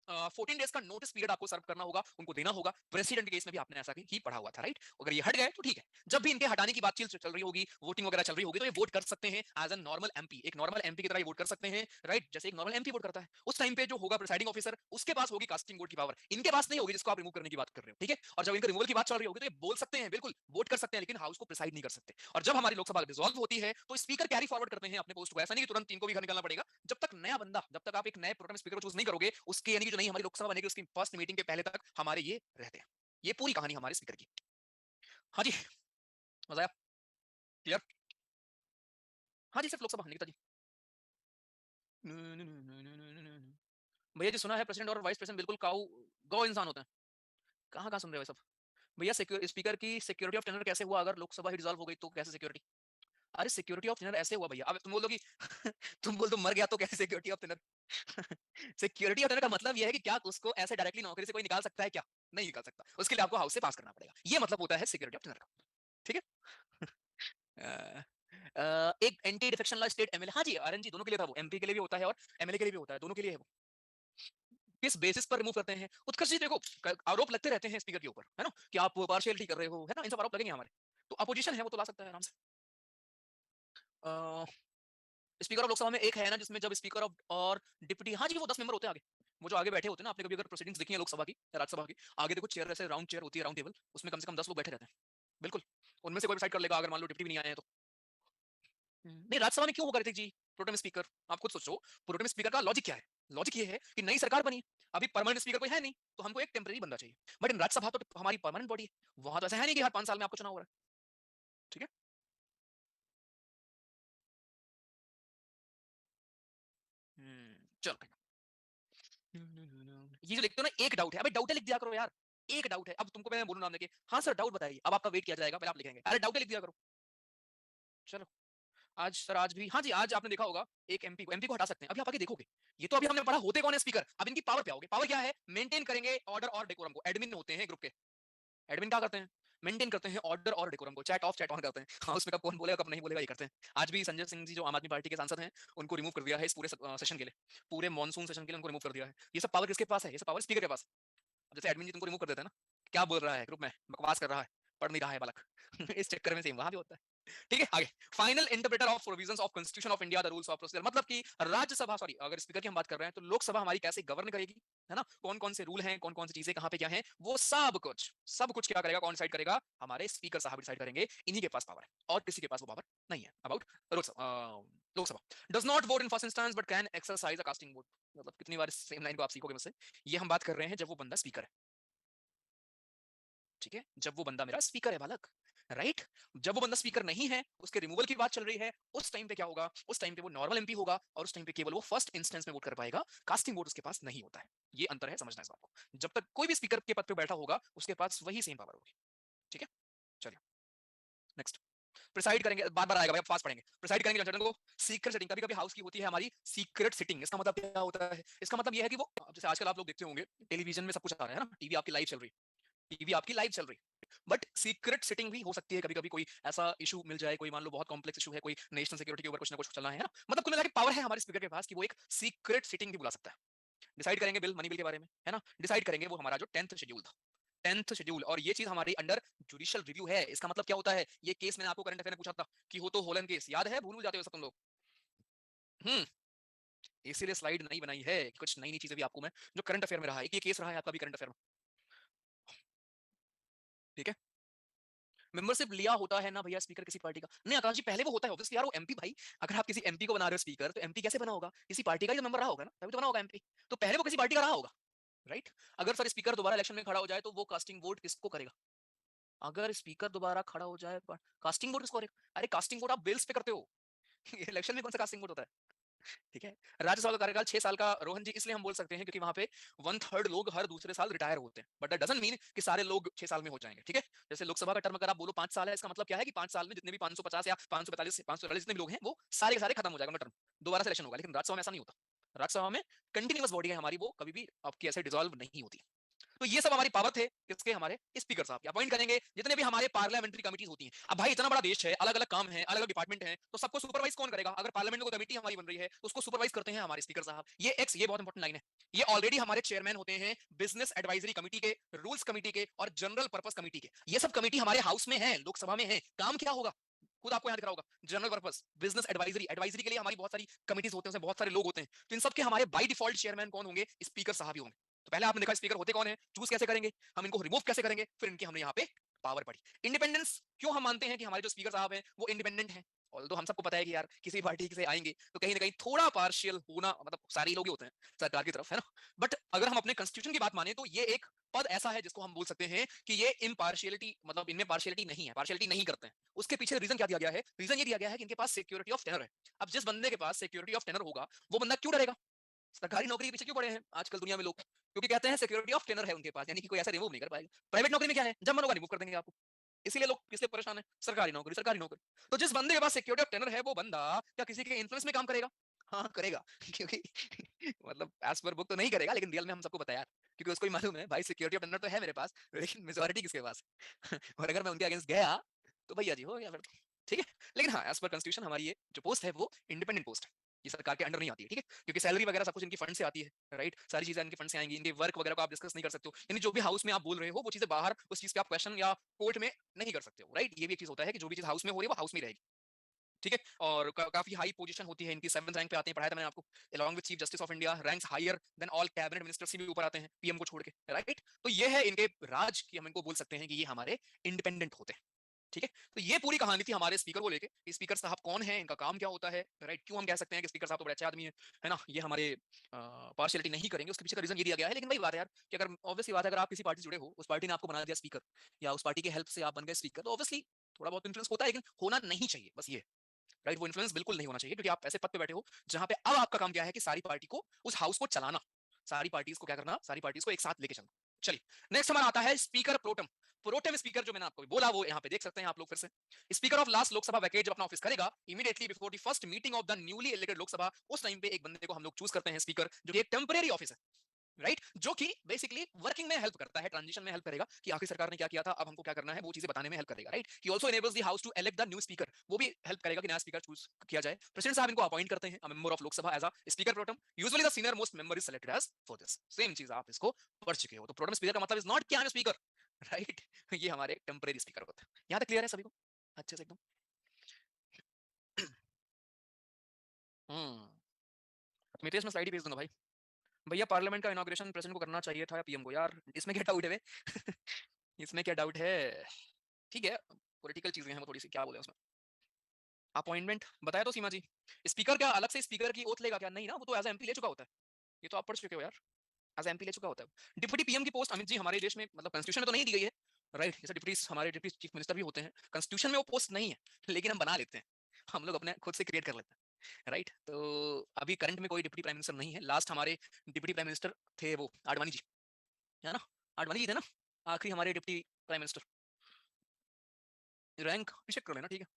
14 डेज का नोटिस पीरियड आपको सर्व करना होगा, उनको देना होगा। प्रेसिडेंट के केस में भी आपने ऐसा ही पढ़ा हुआ था, राइट। अगर ये हट गए तो ठीक है। जब भी इनके हटाने की बातचीत चल रही होगी, वोटिंग वगैरह चल रही होगी, तो ये वोट कर सकते हैं एज ए नॉर्मल एमपी, एक नॉर्मल एमपी की तरह ये वोट कर सकते हैं, राइट, जैसे एक नॉर्मल एमपी वोट करता है। उस टाइम पे जो होगा प्रिसाइडिंग ऑफिसर, उसके पास होगी कास्टिंग वोट की पावर, इनके पास नहीं होगी, जिसको आप रिमूव करने की बात कर रहे हो, ठीक है। और जब इनके रिमूवल की बात चल रही होगी तो ये बोल सकते हैं, बिल्कुल वोट कर सकते हैं, लेकिन हाउस को प्रिसाइड नहीं कर सकते। और जब हमारी लोकसभा डिसॉल्व होती है तो स्पीकर कैरी फॉरवर्ड करते हैं अपने पोस्ट को, ऐसा नहीं कि तुरंत इनको भी घर निकलना पड़ेगा। जब तक नया बंदा, जब तक आप एक नए प्रोग्राम स्पीकर को चूज नहीं करोगे, उसके यानी कि जो नहीं हमारी लोकसभा बनेगी उसकी फर्स्ट मीटिंग के पहले तक हमारे ये रहते हैं। ये पूरी कहानी हमारे स्पीकर की। हाँ जी, मजा आया, क्लियर। हाँ जी, सिर्फ लोकसभा निकिता जी। भैया जी सुना है प्रेसिडेंट और वाइस प्रेसिडेंट बिल्कुल काऊ गौ इंसान होते हैं। कहाँ कहाँ सुन रहे हो सब भैया। स्पीकर की सिक्योरिटी ऑफ टेनर कैसे हुआ, अगर लोकसभा ही डिसॉल्व हो गई तो कैसे सिक्योरिटी। अरे सिक्योरिटी ऑफ टेनर ऐसे हुआ भैया, अब तुम बोलोगी तुम बोल तो मर गया तो कैसे security of tenure. Security of tenure का मतलब यह है कि क्या उसको ऐसे डायरेक्टली नौकरी से कोई निकाल सकता है क्या, नहीं निकाल सकता, उसके लिए आपको हाउस से पास करना पड़ेगा, ये मतलब होता है सिक्योरिटी ऑफ टेनर का, ठीक है। एक anti defection law state MLA, हाँ जी आरएनजी दोनों के लिए था वो, एमपी के लिए भी होता है और एमएलए के लिए भी होता है, दोनों के लिए है वो। किस बेसिस पर रिमूव करते हैं, उत्कर्ष जी देखो, आरोप लगते रहते हैं स्पीकर के ऊपर, है ना, कि आप पार्शियलिटी कर रहे हो, है ना, इन सब आरोप लगेंगे हमारे, तो अपोजिशन है वो तो ला सकता है आराम से। स्पीकर ऑफ लोकसभा में एक है ना जिसमें जब स्पीकर ऑफ और डिप्टी, हाँ जी वो 10 मेंबर होते हैं आगे, वो जो आगे बैठे होते हैं ना, आपने कभी अगर प्रोसीडिंग्स देखी है लोकसभा की या राज्यसभा की, आगे देखो चेयर ऐसे राउंड चेयर होती है, राउंड टेबल, उसमें कम से कम 10 लोग बैठे रहते हैं, बिल्कुल। उनमें से कोई डिसाइड कर लेगा अगर मान लो डिप्टी भी नहीं आए हैं तो। नहीं राज्यसभा में क्यों होगा ऋतिक जी प्रोटेम स्पीकर, आप खुद सोचो, प्रोटेम स्पीकर का लॉजिक क्या है। लॉजिक ये है कि नई सरकार बनी, अभी परमानेंट स्पीकर कोई है नहीं, तो हमको एक टेम्पररी बंदा चाहिए। बट इन राज्यसभा तो हमारी परमानेंट बॉडी है, वहां तो ऐसा है नहीं कि हर 5 साल में आपको चुनाव हो रहा है, ठीक है। चलो ये जो लिखते हो ना, एक डाउट है, अबे डाउट लिख दिया करो यार, एक डाउट है। अब तुमको मैं बोलूं नाम लेके, हाँ सर डाउट बताइए, अब आपका वेट किया जाएगा, पहले आप लिखेंगे, अरे डाउट लिख दिया करो। चलो आज सर, आज भी हाँ जी, आज आपने देखा होगा एक एमपी को हटा सकते हैं, अभी आप आगे देखोगे। ये तो अभी हमने पढ़ा होते कौन है स्पीकर, अब इनकी पावर पे आओगे। पावर क्या है, मेंटेन करेंगे ऑर्डर और डेकोरम को, एडमिन होते हैं ग्रुप के, एडमिन क्या करते हैं, मेंटेन करते हैं ऑर्डर और डेकोरम को, चैट ऑफ चैट ऑन करते हैं, हाँ उसमें कब कौन बोलेगा कब नहीं बोलेगा ये करते हैं। आज भी संजय सिंह जी जो आम आदमी पार्टी के सांसद हैं, उनको रिमूव कर दिया है इस पूरे सेशन के लिए, पूरे मॉनसून सेशन के लिए उनको रिमूव कर दिया है। ये सब पावर किसके पास है, ये सब पावर स्पीकर के पास। जैसे एडमिन जी तुमको रिमूव कर देते हैं ना, क्या बोल रहा है ग्रुप में, बकवास कर रहा है, पढ़ नहीं रहा है बालक। इस चक्कर में सेम वहां भी होता है, ठीक है। आगे final interpreter of provisions of constitution of India the rules of procedure, मतलब कि राज्यसभा, सॉरी अगर स्पीकर की हम बात कर रहे हैं तो लोकसभा हमारी कैसे गवर्न करेगी, है ना, कौन कौन से रूल हैं, कौन कौन सी चीजें कहां पे क्या है, वो सब कुछ क्या करेगा, कौन डिसाइड करेगा, हमारे स्पीकर साहब डिसाइड करेंगे, इन्हीं के पास पावर है और किसी के पास वो पावर नहीं है। About Lok Sabha does not vote in first instance but can exercise a casting vote, मतलब कितनी बार सेम लाइन को आप सीखोगे मुझसे। ये हम बात कर रहे हैं जब वो बंदा स्पीकर है, ठीक है, जब वो बंदा मेरा स्पीकर है बालक, राइट। जब वो बंदा स्पीकर नहीं है, उसके रिमूवल की बात चल रही है, उस टाइम पे क्या होगा, उस टाइम पे वो नॉर्मल एमपी होगा और उस टाइम पे केवल वो फर्स्ट इंस्टेंस में वोट कर पाएगा, कास्टिंग वोट उसके पास नहीं होता है। ये अंतर है, समझना इस बात को। जब तक कोई भी स्पीकर के पद पे बैठा होगा उसके पास वही सेम पावर होगी, ठीक है। चलिए नेक्स्ट, प्रिसाइड करेंगे, बार बार आएगा भाई, आप फास्ट पढ़ेंगे। प्रिसाइड करेंगे लंचन को, सीक्रेट सिटिंग, कभी कभी हाउस की होती है हमारी सीक्रेट सिटिंग, इसका मतलब क्या होता है, इसका मतलब यह है कि वो जैसे आजकल आप लोग देखते होंगे टेलीविजन में सब कुछ आ रहा है ना, टीवी आपकी लाइव चल रही है, टीवी आपकी लाइव चल रही है, बट सीक्रेट सिटिंग भी हो सकती है कभी कभी, कोई ऐसा इशू मिल जाए, कोई मान लो बहुत कॉम्प्लेक्स इशू है, कोई नेशनल सिक्योरिटी के ऊपर कुछ ना कुछ चलना है ना, मतलब कुल मिला के पावर है हमारे स्पीकर के पास कि वो एक सीक्रेट सिटिंग भी बुला सकता है। डिसाइड करेंगे बिल, मनी बिल के बारे में, है ना, डिसाइड करेंगे वो हमारा जो 10th शेड्यूल था, 10th शेड्यूल, और ये चीज हमारी अंडर जुडिशियल रिव्यू है। इसका मतलब क्या होता है, ये केस मैंने आपको करंट अफेयर में पूछा था कि हो तो होलन केस याद है, भूल जाते हो सब तुम लोग। हम्म, इसीलिए स्लाइड नहीं बनाई है कि कुछ नई नई चीजें भी आपको मैं, जो करंट अफेयर में रहा है, ये केस रहा है आपका भी करंट अफेयर में, ठीक है। मेंबरशिप लिया होता है ना भैया स्पीकर किसी पार्टी का? नहीं आकाश जी, पहले वो होता है ऑब्वियसली यार, वो एमपी भाई। अगर आप किसी एमपी को बना रहे हो स्पीकर, तो एमपी कैसे बना होगा? किसी पार्टी का ही तो मेंबर रहा होगा ना, तभी तो बना होगा एमपी। तो पहले वो किसी पार्टी का रहा होगा, राइट? अगर सर स्पीकर दोबारा इलेक्शन में खड़ा हो जाए, तो वो कास्टिंग वोट किसको करेगा? अगर स्पीकर दोबारा खड़ा हो जाए, कास्टिंग वोट किसको करेगा? अरे कास्टिंग वोट आप बिल्स पे करते हो। इलेक्शन में कौन सा कास्टिंग वोट होता है? ठीक है। राज्यसभा का कार्यकाल 6 साल का रोहन जी इसलिए हम बोल सकते हैं क्योंकि वहां पे 1/3 लोग हर दूसरे साल रिटायर होते हैं, बट दैट डजंट मीन कि सारे लोग 6 साल में हो जाएंगे। ठीक है। जैसे लोकसभा का टर्म अगर आप बोलो 5 साल है, इसका मतलब क्या है कि 5 साल में जितने भी 550 या 545 540 जितने भी लोग हैं, वो सारे के सारे खत्म हो जाएगा उनका टर्म, दोबारा से इलेक्शन होगा। लेकिन राज्यसभा में ऐसा नहीं होता। राज्यसभा में कंटिन्यूअस बॉडी है हमारी, वो कभी भी आपकी ऐसे डिसॉल्व नहीं होती। तो ये सब हमारी पावर थे किसके? हमारे स्पीकर साहब अपॉइंट करेंगे जितने भी हमारे पार्लियामेंट्री कमिटीज होती हैं। अब भाई इतना बड़ा देश है, अलग अलग काम है, अलग अलग डिपार्टमेंट है, तो सबको सुपरवाइज कौन करेगा? अगर पार्लियामेंट में कोई कमेटी हमारी बन रही है, तो उसको सुपरवाइज करते हैं हमारे स्पीकर साहब। ये बहुत इंपॉर्टेंट लाइन है। ये ऑलरेडी हमारे चेयरमैन होते हैं बिजनेस एडवाइजरी कमेटी के, रूल्स कमेटी के और जनरल पर्पस कमेटी के। ये सब कमेटी हमारे हाउस में है, लोकसभा में है। काम क्या होगा? खुद आपको यहाँ दिख रहा होगा, general purpose, business advisory. Advisory के लिए हमारी बहुत सारी कमिटीज होते हैं, उसमें बहुत सारे लोग होते हैं। तो इन सब के हमारे बाय डिफॉल्ट चेयरमैन कौन होंगे? स्पीकर साहब ही होंगे। तो पहले आपने देखा स्पीकर होते कौन है, चूज कैसे करेंगे, हम इनको रिमूव कैसे करेंगे, फिर इनकी हमने यहाँ पे पावर पड़ी। इंडिपेंडेंस क्यों हम मानते हैं कि हमारे जो स्पीकर साहब हैं वो इंडिपेंडेंट हैं? ऑल्दो हम सबको पता है कि यार किसी पार्टी से आएंगे तो कहीं ना कहीं थोड़ा पार्शियल होना, मतलब सारे लोग ही होते हैं सरकार की तरफ, है ना? बट अगर हम अपने कॉन्स्टिट्यूशन की बात माने, तो ये एक पद ऐसा है जिसको हम बोल सकते हैं कि ये इम्पार्शियलिटी, मतलब इनमें पार्शियलिटी नहीं है, पार्शियलिटी नहीं करते हैं। उसके पीछे रीजन क्या दिया गया है? रीजन ये दिया गया है कि इनके पास सिक्योरिटी ऑफ टेनर है। अब जिस बंदे के पास सिक्योरिटी ऑफ टेनर होगा, वो बंदा क्यों डरेगा? सरकारी नौकरी के पीछे क्यों पड़े हैं आजकल दुनिया में लोग? क्योंकि कहते हैं सिक्योरिटी ऑफ टेनर है उनके पास, यानी कि कोई ऐसा रिमूव नहीं कर पाएगा। प्राइवेट नौकरी में क्या है, जब मन होगा रिमूव कर देंगे आपको। इसीलिए लोग किसलिए परेशान है? सरकारी नौकरी, सरकारी नौकरी। तो जिस बंदे के पास सिक्योरिटी ऑफ टेनर है, वो बंदा क्या किसी के इन्फ्लुएंस में काम करेगा? हाँ करेगा। क्योंकि मतलब एज पर बुक तो नहीं करेगा, लेकिन रियल में हम सबको पता है यार, क्योंकि उसको ही मालूम है भाई सिक्योरिटी ऑफ टेनर तो है मेरे पास, लेकिन मेजोरिटी किसके पास है? और अगर मैं उनके अगेंस्ट गया, तो भैया जी हो गया फिर तो। ठीक है। लेकिन हाँ, एज पर कॉन्स्टिट्यूशन हमारी ये जो पोस्ट है वो इंडिपेंडेंट पोस्ट है। ये सरकार के अंडर नहीं आती है, ठीक है? क्योंकि सैलरी वगैरह सब कुछ इनकी फंड से आती है, राइट? सारी चीजें इनके फंड से आएंगी। इनके वर्क वगैरह को आप डिस्कस नहीं कर सकते हो, यानी जो भी हाउस में आप बोल रहे हो वो चीजें बाहर उस चीज पे आप क्वेश्चन या कोर्ट में नहीं कर सकते हो, राइट? ये भी एक चीज होता है कि जो भी चीज हाउस में हो रही है वो हाउस में ही रहेगी। ठीक है। और काफी हाई पोजीशन होती है इनकी, 7th रैंक पे आते हैं, पढ़ाया था मैंने आपको। Along with chief justice of India, ranks higher than all cabinet minister से भी ऊपर आते हैं, पीएम को छोड़ के, राइट? तो ये है इनके राज की, हम इनको बोल सकते हैं कि ये हमारे इंडिपेंडेंट होते हैं। ठीक है। तो ये पूरी कहानी थी हमारे स्पीकर को लेके, स्पीकर साहब कौन है, इनका काम क्या होता है, राइट? क्यों हम कह सकते हैं कि स्पीकर साहब तो बड़े अच्छे आदमी है ना? ये हमारे पार्शियलिटी नहीं करेंगे, उसके पीछे का रीजन ये दिया गया है। लेकिन वही बात है यार कि अगर ऑब्वियसली बात है, अगर आप किसी पार्टी से जुड़े हो, उस पार्टी ने आपको बना दिया स्पीकर, या उस पार्टी की हेल्प से आप बन गए स्पीकर, तो ऑब्वियसली थोड़ा बहुत इन्फ्लुएंस होता है, लेकिन होना नहीं चाहिए, बस ये, राइट? वो इन्फ्लुएंस बिल्कुल नहीं होना चाहिए, क्योंकि आप ऐसे पद पे बैठे हो जहां पे अब आपका काम क्या है कि सारी पार्टी को, उस हाउस को चलाना, सारी पार्टीज को क्या करना, सारी पार्टीज को एक साथ लेके चलना। चलिए, नेक्स्ट हमारा आता है स्पीकर प्रोटम। प्रोटेम स्पीकर जो मैंने आपको बोला, वो यहाँ पे देख सकते हैं आप लोग फिर से। स्पीकर ऑफ लास्ट लोकसभा वैकेट जब अपना ऑफिस करेगा, immediately before the first meeting of the newly elected Lok Sabha, उस टाइम पे एक बंदे को हम लोग चूज करते हैं स्पीकर, जो कि एक टेम्परेरी ऑफिस है, राइट? जो कि बेसिकली वर्किंग में हेल्प करता है, ट्रांजिशन में हेल्प करेगा कि आखिर सरकार ने क्या किया था, अब हमको क्या करना है, वो चीजें बताने में हेल्प करेगा, right? He also enables the house to elect the new speaker, वो भी हेल्प करेगा कि नया स्पीकर चूज किया जाए। प्रेसिडेंट साहब इनको अपॉइंट करते हैं a member of Lok Sabha as a speaker pro tem. Usually the senior most member is selected as for this. Same चीज आप इसको पढ़ चुके हो। तो प्रोटम स्पीकर का मतलब इज नॉट कि आई एम स्पीकर, राइट? ये हमारे टेम्परेरी स्पीकर होते हैं। यहां तक क्लियर है सभी को अच्छे से एकदम? हम्म। मितेश मैं स्लाइड ही भेज दूंगा भाई। भैया पार्लियामेंट का इनॉग्रेशन प्रेसिडेंट को करना चाहिए था या पीएम को? यार इसमें क्या डाउट है बे? इसमें क्या डाउट है? ठीक है, पॉलिटिकल चीजें हैं वो, थोड़ी सी क्या बोले उसमें। अपॉइंटमेंट बताया तो सीमा जी। स्पीकर क्या अलग से स्पीकर की ओथ लेगा क्या? नहीं ना, वो तो एज एमपी ले चुका होता है। ये तो आप पढ़ चुके हो यार, एज एमपी ले चुका होता है। डिप्टी पीएम की पोस्ट अमित जी हमारे देश में, मतलब कॉन्स्टिट्यूशन में तो नहीं दी गई है, राइट? जैसे डिप्टी, हमारे डिप्टी चीफ मिनिस्टर भी होते हैं, कॉन्स्टिट्यूशन में वो पोस्ट नहीं है, लेकिन हम बना लेते हैं, हम लोग अपने खुद से क्रिएट कर लेते हैं, राइट? तो अभी करंट में कोई डिप्टी प्राइम मिनिस्टर नहीं है। लास्ट हमारे डिप्टी प्राइम मिनिस्टर थे वो आडवाणी जी, है ना? आडवाणी जी थे ना आखिरी हमारे deputy prime minister. Rank check कर लेना, ठीक है?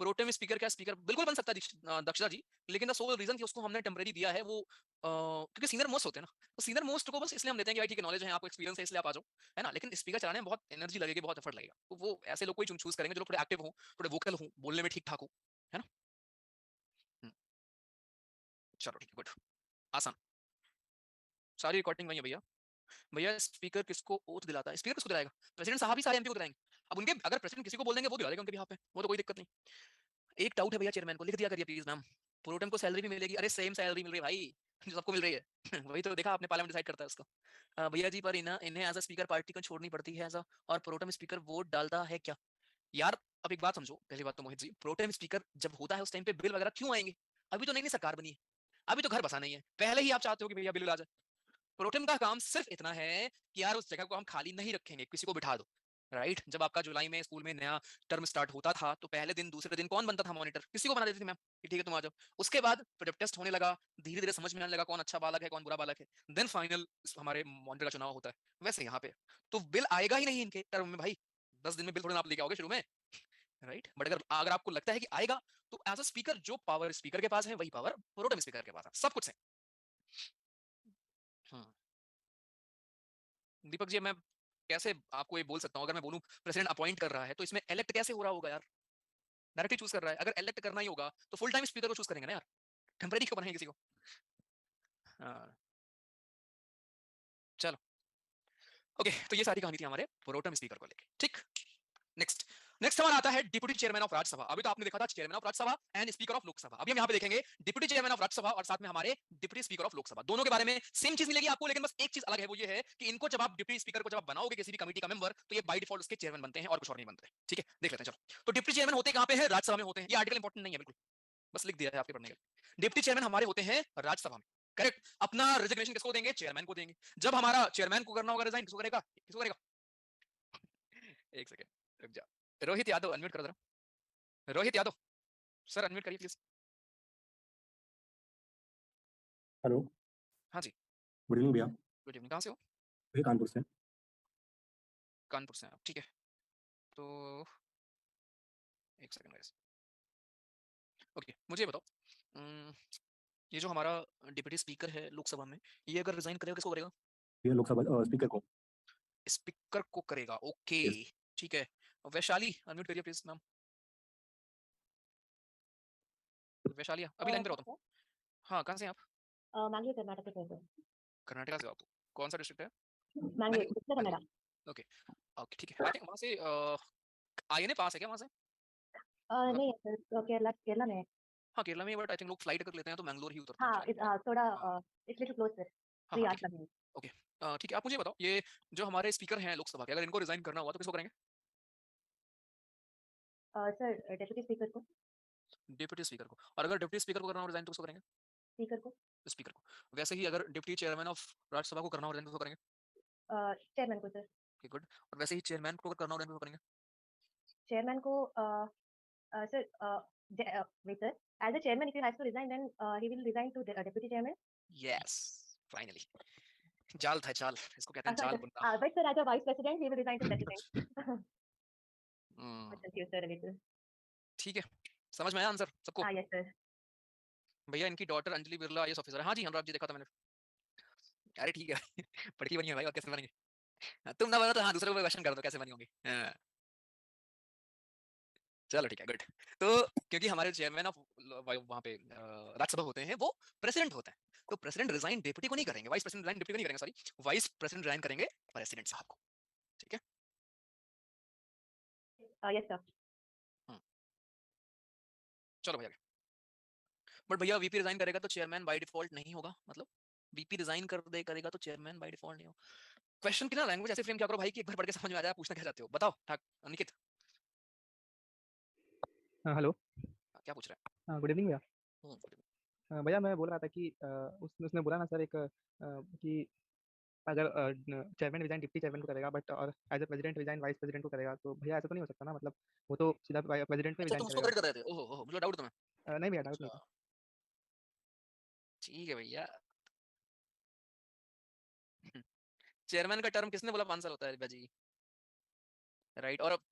प्रोटेम स्पीकर क्या स्पीकर बिल्कुल बन सकता है दक्षता जी, लेकिन द सोल रीजन कि उसको हमने टेम्परेरी दिया है वो क्योंकि सीनियर मोस्ट होते हैं ना, तो सीनियर मोस्ट को बस इसलिए हम देते हैं कि भाई ठीक है, नॉलेज है आपको, एक्सपीरियंस है, इसलिए आप आ जाओ, है ना? लेकिन स्पीकर चलाने में बहुत एनर्जी लगेगी, बहुत एफर्ट लगेगा, तो वो ऐसे लोग को ही चूज करेंगे जो लोग थोड़े एक्टिव हो, थोड़े वोकल हो, बोलने में ठीक ठाक हो, है ना? हम्म, चलो ठीक है, गुड, आसान। सारी रिकॉर्डिंग वही है भैया। भैया स्पीकर किसको ओथ दिलाता है? स्पीकर किसको दिलाएगा? प्रेसिडेंट साहब ही सारे एमपी को दिलाएंगे। अब उनके अगर प्रेसिडेंट किसी को बोल देंगे, वो दिला देगा उनके बिहाफ पे, वो तो कोई दिक्कत नहीं। एक डाउट है भैया, चेयरमैन को लिख दिया करिए प्लीज मैम, प्रोटेम को सैलरी भी मिलेगी? अरे सेम सैलरी मिल रही है भाई, जो सबको मिल रही है। वही तो देखा आपने, पार्लियामेंट डिसाइड करता है उसको। भैया जी पर इन्हें एज अ स्पीकर पार्टी को छोड़नी पड़ती है एज अ, और प्रोटेम स्पीकर वोट डालता है क्या? यार अब एक बात समझो, पहली बात तो मोहित जी, प्रोटेम स्पीकर जब होता है उस टाइम पे बिल वगैरह क्यों आएंगे? अभी तो नई नई सरकार बनी है, अभी तो घर बसा नहीं है, पहले ही आप चाहते हो कि भैया बिल आ जाए। प्रोटेम का काम सिर्फ इतना है कि यार उस जगह को हम खाली नहीं रखेंगे, किसी को बिठा दो। राइट, जब आपका जुलाई में स्कूल में नया टर्म स्टार्ट होता था तो पहले दिन दूसरे दिन कौन बनता था मॉनिटर? किसी को बना देती थी मैम कि ठीक है तुम आ जाओ। उसके बाद फिर जब टेस्ट होने लगा, धीरे धीरे समझ में आने लगा कौन अच्छा बालक है कौन बुरा बालक है, देन फाइनल हमारे मॉनिटर का चुनाव होता है। वैसे यहाँ पे तो बिल आएगा ही नहीं इनके टर्म में भाई, 10 दिन में बिल थोड़ा ना आप लेके आओगे शुरू में। राइट, बट अगर अगर आपको लगता है कि आएगा, तो एज अ स्पीकर जो पावर स्पीकर के पास है वही पावर प्रोटोम स्पीकर के पास है, सब कुछ है। हम्म, दीपक जी मैं कैसे आपको ये बोल सकता हूँ, अगर मैं बोलूं प्रेसिडेंट अपॉइंट कर रहा है तो इसमें इलेक्ट कैसे हो रहा होगा यार? डायरेक्टली चूज कर रहा है, अगर इलेक्ट करना ही होगा तो फुल टाइम स्पीकर को चूज करेंगे ना यार, टेम्परेरी क्यों बनाएंगे किसी को? हाँ, चलो ओके, तो ये सारी कहानी थी हमारे प्रोटोम स्पीकर को लेके, ठीक। नेक्स्ट नेक्स्ट हमारा आता है डिप्यूटी चेयरमैन ऑफ राज्यसभा। अभी तो आपने देखा था chairman of Rajya Sabha and speaker of Lok Sabha, अभी हम यहाँ पे देखेंगे डिप्यूटी चेयरमैन ऑफ राज्यसभा और साथ में हमारे डिप्यूटी स्पीकर ऑफ लोकसभा। दोनों के बारे में सेम चीज मिलेगी आपको, लेकिन बस एक चीज अलग है, वो ये है कि इनको जब आप डिप्यूटी स्पीकर को जब आप बनाओगे किसी भी कमेटी का मेंबर, तो ये बाय डिफॉल्ट उसके चेयरमैन बनते हैं और कुछ और नहीं बनते। ठीक है, देख लेते हैं चलो। तो डिप्यूटी चेयरमैन होते कहां पे हैं? राज्यसभा में होते हैं। ये आर्टिकल इंपॉर्टेंट नहीं है बिल्कुल, बस लिख दिया है आपके पढ़ने के लिए। डिप्टी चेयरमैन हमारे होते हैं राज्यसभा में, करेक्ट। अपना रिजिग्नेशन किसको देंगे? चेयरमैन को देंगे। जब हमारा चेयरमैन को करना होगा रिजाइन, किसको करेगा? किसको करेगा? एक सेकंड रुक जा, रोहित यादव अनम्यूट कर दो। रोहित यादव सर अनम्यूट करिए प्लीज। हेलो। हाँ जी, गुड इवनिंग भैया। गुड इवनिंग, कहाँ से हो? भैया कानपुर से। कानपुर से हैं आप, ठीक है। तो एक सेकंड गाइस, ओके मुझे बताओ, उम, ये जो हमारा डिप्टी स्पीकर है लोकसभा में, ये अगर रिजाइन करेगा किसको करेगा? भैया लोकसभा स्पीकर को। स्पीकर को करेगा, ओके यस। ठीक है। वैशाली अनम्यूट करिए प्लीज मैम। वैशाली अभी लाइन पे रहो तुम। हाँ हाँ, कहाँ से हैं आप? मैंगलोर कर्नाटक से हूँ। कर्नाटका से हो आप? कौन सा डिस्ट्रिक्ट है? मैंगलोर मैंगलोर, उत्तर कन्नड़ा। मैंगलोर, ओके ओके ठीक है। आई थिंक वहाँ से आईएनए पास है क्या वहाँ से? मतलब नहीं सर, केरला केरला में है। हाँ केरला में, बट आई थिंक लोग फ्लाइट कर लेते हैं तो मैंगलोर ही उतरते हैं हाँ शायद। थोड़ा हाँ इट्स लिटिल क्लोज सर, हाँ 3 हाँ ठीक आवर्स है, लगेंगे। ओके ठीक है। आप मुझे बताओ, ये जो हमारे स्पीकर हैं लोकसभा के, अगर इनको रिजाइन करना हुआ तो किसको करेंगे? सर डेप्यूटी स्पीकर को। डिप्टी स्पीकर को। और अगर डिप्टी स्पीकर को करना हो रिजाइन तो किसको करेंगे? स्पीकर को। स्पीकर को। वैसे ही अगर डिप्टी चेयरमैन ऑफ राज्यसभा को करना हो रिजाइन तो किसको करेंगे? चेयरमैन को सर। Okay good. और वैसे ही चेयरमैन को अगर करना हो रिजाइन तो किसको करेंगे? चेयरमैन को sir wait sir, as a chairman if he has to resign then he will resign to deputy chairman. Yes, finally. जाल था जाल, इसको कहते हैं जाल बुनना। But sir as a vice president he will resign to president. Hmm, confuse sir little. ठीक है, समझ में आया आंसर सबको? हाँ यस सर। भैया इनकी daughter Anjali Birla IAS officer है। हाँ जी अनुराग जी, देखा था मैंने। अरे ठीक है पढ़ी बनी है भाई, और कैसे बनेंगे? हाँ, तुम ना बनो तो हाँ दूसरे को क्वेश्चन कर दो कैसे बनी होंगी। हाँ, चलो ठीक है गुड। तो क्योंकि हमारे चेयरमैन ऑफ वहाँ पे राज्यसभा होते हैं वो प्रेसिडेंट होते हैं, तो प्रेसिडेंट रिजाइन डिप्टी को नहीं करेंगे, वाइस प्रेसिडेंट रिजाइन डिप्टी को नहीं करेंगे, सॉरी, वाइस प्रेसिडेंट रिजाइन करेंगे प्रेसिडेंट साहब को। ठीक है। Yes sir. हम्म, चलो भैया। बट भैया वीपी रिजाइन करेगा तो चेयरमैन बाय डिफॉल्ट नहीं होगा, मतलब वीपी रिजाइन कर दे करेगा तो चेयरमैन बाय डिफॉल्ट नहीं होगा। क्वेश्चन की ना लैंग्वेज ऐसे फ्रेम क्या करो भाई कि एक बार पढ़ के समझ में आ जाए, पूछना क्या चाहते हो बताओ ठाक निकित। हाँ हेलो। क्या पूछ रहे हाँ गुड इवनिंग भैया। हैं? भैया मैं बोल रहा था कि उसने बोला ना सर एक कि अगर चेयरमैन रिजाइन डिप्टी चेयरमैन को करेगा बट और as a president resign vice president को करेगा, तो भैया ऐसा तो नहीं हो सकता ना, मतलब वो तो सीधा प्रेसिडेंट में अच्छा रिजाइन तुम उसको करेगा। करेक्ट कर रहे थे, ओहो ओहो मुझे डाउट तुम्हें। नहीं भैया डाउट नहीं अच्छा था। ठीक है भैया। चेयरमैन का टर्म किसने बोला 5 साल होता है भैया जी? राइट, और अब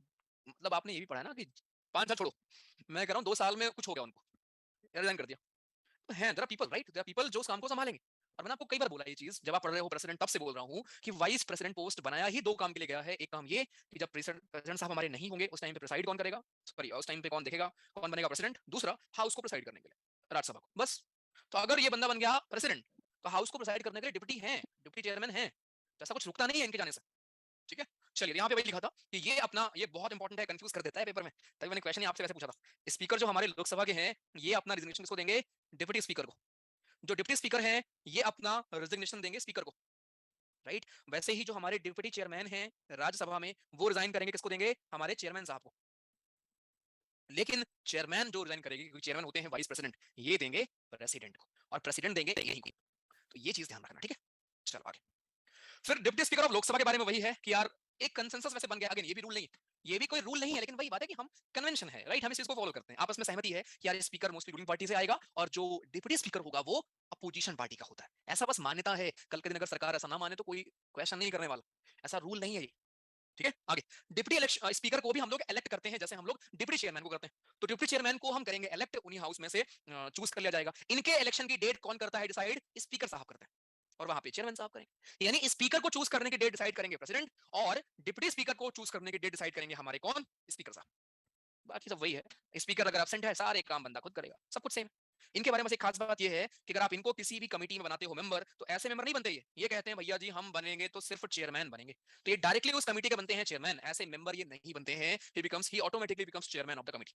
मतलब आपने ये भी पढ़ा है ना कि 5 साल छोड़ो, मैं कह रहा हूँ 2 साल में कुछ हो गया उनको, रिजाइन कर दिया। तो है there are people, right, there are people जो उस काम को संभालेंगे। और मैंने आपको कई बार बोला ये चीज, जब आप पढ़ रहे हो प्रेसिडेंट, तब से बोल रहा हूँ कि वाइस प्रेसिडेंट पोस्ट बनाया ही 2 काम के लिए गया है। एक काम ये कि जब प्रेसिडेंट साहब हमारे नहीं होंगे उस टाइम पे प्रेसाइड कौन करेगा, सॉरी उस टाइम पे कौन देखेगा कौन बनेगा प्रेसिडेंट, दूसरा हाउस को प्रेसाइड करने के लिए राज्यसभा को, बस। तो अगर ये बंदा बन गया प्रेसिडेंट तो हाउस को प्रेसाइड करने के लिए डिप्टी है, डिप्टी चेयरमैन है, तो ऐसा कुछ रुकता नहीं है इनके जाने से। ठीक है, चलिए यहाँ पे वही लिखा था कि ये अपना, ये बहुत इंपॉर्टेंट है, कंफ्यूज कर देता है पेपर में, तभी मैंने क्वेश्चन आपसे वैसे पूछा था। स्पीकर जो हमारे लोकसभा के हैं ये अपना रिजिग्नेशन किसको देंगे? डिप्टी स्पीकर को। जो डिप्टी स्पीकर हैं ये अपना रिजिग्नेशन देंगे स्पीकर को, राइट। वैसे ही जो हमारे डिप्टी चेयरमैन हैं राज्यसभा में वो रिजाइन करेंगे, किसको देंगे? हमारे चेयरमैन साहब को। लेकिन चेयरमैन जो रिजाइन करेगी, क्योंकि चेयरमैन होते हैं वाइस प्रेसिडेंट, ये देंगे प्रेसिडेंट को और प्रेसिडेंट देंगे यही को। तो ये चीज ध्यान रखना, ठीक है। चलो आगे। फिर डिप्टी स्पीकर ऑफ लोकसभा के बारे में वही है कि यार एक कंसेंसस वैसे बन गया। अगेन ये भी रूल नहीं है, ये भी कोई रूल नहीं है, लेकिन वही बात है कि हम कन्वेंशन है, राइट, हम इस चीज को फॉलो करते हैं। आपस में सहमति है कि यार स्पीकर मोस्टली रूलिंग पार्टी से आएगा और जो डिप्टी स्पीकर होगा वो अपोजिशन पार्टी का होता है। ऐसा बस मान्यता है, कल के दिन अगर सरकार ऐसा ना माने तो कोई क्वेश्चन नहीं करने वाला, ऐसा रूल नहीं है ये, ठीक है। आगे, डिप्टी इलेक्शन स्पीकर को भी हम लोग इलेक्ट करते हैं, जैसे हम लोग डिप्टी चेयरमैन को करते हैं। तो डिप्टी चेयरमैन को हम करेंगे इलेक्ट, उन्हीं हाउस में से चूज कर लिया जाएगा। इनके इलेक्शन की डेट कौन करता है डिसाइड? स्पीकर साहब करते हैं, और वहां पे चेयरमैन साहब करेंगे। यानी स्पीकर को चूज करने की डेट डिसाइड करेंगे प्रेसिडेंट, और डिप्टी स्पीकर को चूज करने की डेट डिसाइड करेंगे हमारे कौन? स्पीकर साहब। बाकी सब वही है। स्पीकर अगर एब्सेंट है, सारे काम बंदा खुद करेगा, सब कुछ सेम। इनके बारे में एक खास बात यह है कि अगर आप इनको किसी भी कमेटी में बनाते हो मेंबर, तो ऐसे मेंबर नहीं बनते। ये कहते हैं भैया जी हम बनेंगे तो सिर्फ चेयरमैन बनेंगे, तो ये डायरेक्टली उस कमेटी के बनते हैं चेयरमैन। ऐसे मेंबर ये नहीं बनते हैं, ही automatically becomes chairman of the committee.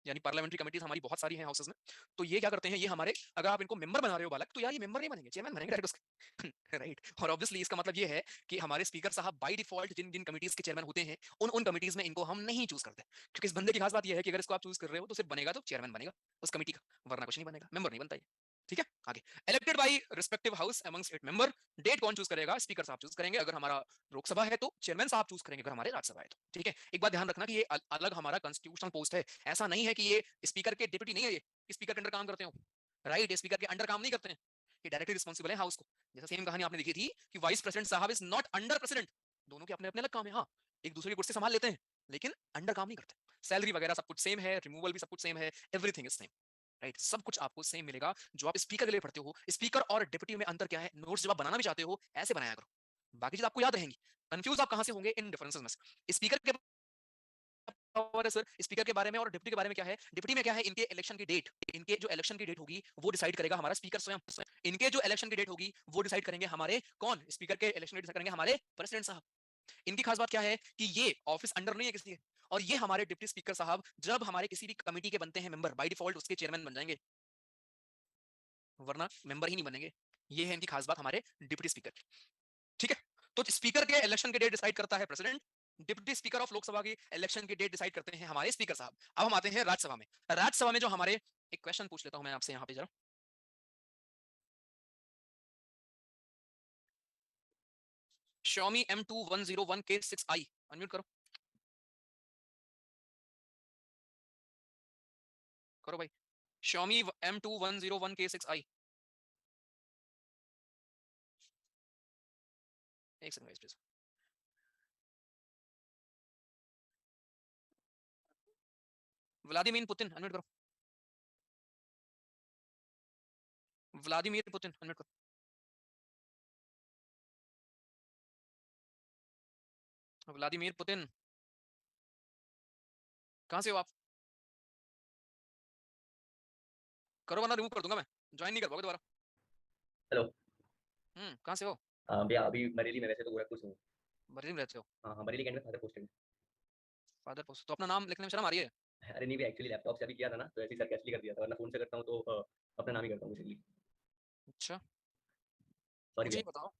यानी पार्लियामेंट्री कमिटीज हमारी बहुत सारी हैं हाउसेस में, तो ये क्या करते हैं, ये हमारे, अगर आप इनको मेंबर बना रहे हो बालक, तो यार ये मेंबर नहीं बनेंगे, चेयरमैन बनेंगे डायरेक्ट उसके राइट। और ऑब्वियसली इसका मतलब ये है कि हमारे स्पीकर साहब बाय डिफॉल्ट जिन जिन कमिटीज के चेयरमैन होते हैं, उन कमिटीज में इनको हम नहीं चूज करते, क्योंकि इस बंदे की खास बात ये है कि अगर इसको आप चूज कर रहे हो तो सिर्फ बनेगा तो चेयरमैन बनेगा उस कमिटी का, वरना कुछ नहीं बनेगा, मेंबर नहीं बनता ये, ठीक है। आगे, elected by respective house amongst it member, that कौन चूज करेगा? स्पीकर साहब चूज करेंगे। अगर हमारा लोकसभा है तो चेयरमैन साहब चूज करेंगे, अगर हमारे राज्यसभा है तो, ठीक है। एक बात ध्यान रखना कि ये अलग हमारा कॉन्स्टिट्यूशनल पोस्ट है, ऐसा नहीं है कि ये स्पीकर के डिप्टी नहीं है, ये स्पीकर के अंडर काम करते हो, राइट। स्पीकर के अंडर काम नहीं करते हैं, ये डायरेक्टली रिस्पॉन्सिबल है हाउस को। जैसा सेम कहानी आपने देखी थी कि वाइस प्रेसिडेंट साहब इज नॉट अंडर प्रेसिडेंट, दोनों के अपने अपने अलग काम है, हाँ, एक दूसरे की कुर्सी संभाल लेते हैं, लेकिन अंडर काम नहीं करते। सैलरी वगैरह सब कुछ सेम है, रिमूवल भी सब कुछ सेम है, एवरीथिंग इज सेम, राइट। सब कुछ आपको सेम मिलेगा जो आप स्पीकर के लिए पढ़ते हो। स्पीकर और डिप्टी में अंतर क्या है? नोट्स जब आप बनाना भी चाहते हो ऐसे बनाया करो, बाकी चीज आपको याद रहेंगी। कंफ्यूज आप कहां से होंगे? इन डिफरेंसेस में से। स्पीकर के और है सर, स्पीकर के बारे में और डिप्टी के बारे में क्या है? डिप्टी में क्या है, इनके इलेक्शन की डेट, इनके जो इलेक्शन की डेट होगी वो डिसाइड करेगा हमारा स्पीकर स्वयं। इनके जो इलेक्शन की डेट होगी वो डिसाइड करेंगे हमारे कौन? स्पीकर के इलेक्शन डिसाइड करेंगे हमारे प्रेसिडेंट साहब। इनकी खास बात क्या है कि ये ऑफिस अंडर नहीं है किसी के, और ये हमारे डिप्टी स्पीकर साहब जब हमारे किसी भी कमेटी के बनते हैं मेंबर, बाय डिफॉल्ट उसके चेयरमैन बन जाएंगे, वरना मेंबर ही नहीं बनेंगे। ये है इनकी खास बात हमारे डिप्टी स्पीकर की, ठीक है। तो स्पीकर के इलेक्शन की डेट डिसाइड करता है president, deputy speaker of Lok Sabha की इलेक्शन की डेट डिसाइड करते हैं हमारे स्पीकर साहब। अब हम आते हैं राज्यसभा में। राज्यसभा में जो हमारे, एक क्वेश्चन पूछ लेता हूं मैं आपसे यहाँ पे जरा, Xiaomi M2101K6i, अनम्यूट करो, करो भाई। Xiaomi M2101K6i, एक second please. Vladimir Putin, unmute करो। व्लादिमीर पुतिन, अनम्यूट करो। व्लादिमीर पुतिन, कहां से हो आप? करो वरना रिमूव कर दूंगा मैं, ज्वाइन नहीं कर पाओगे दोबारा। हेलो। कहां से हो? भैया अभी बरेली में, वैसे तो गोरखपुर से हूँ। बरेली में रहते हो? हाँ हाँ, बरेली कैंट में फादर पोस्टेड है। फादर पोस्ट, तो अपना नाम लिखने में शर्म आ रही है? अरे नहीं भैया, एक्चुअली लैपटॉप से अभी किया था ना, तो ऐसे ही सरकास्टिकली कर दिया था, वरना फोन से करता हूँ तो अपना नाम ही करता हूँ बेसिकली। अच्छा, सॉरी मुझे ये भैया। बताओ,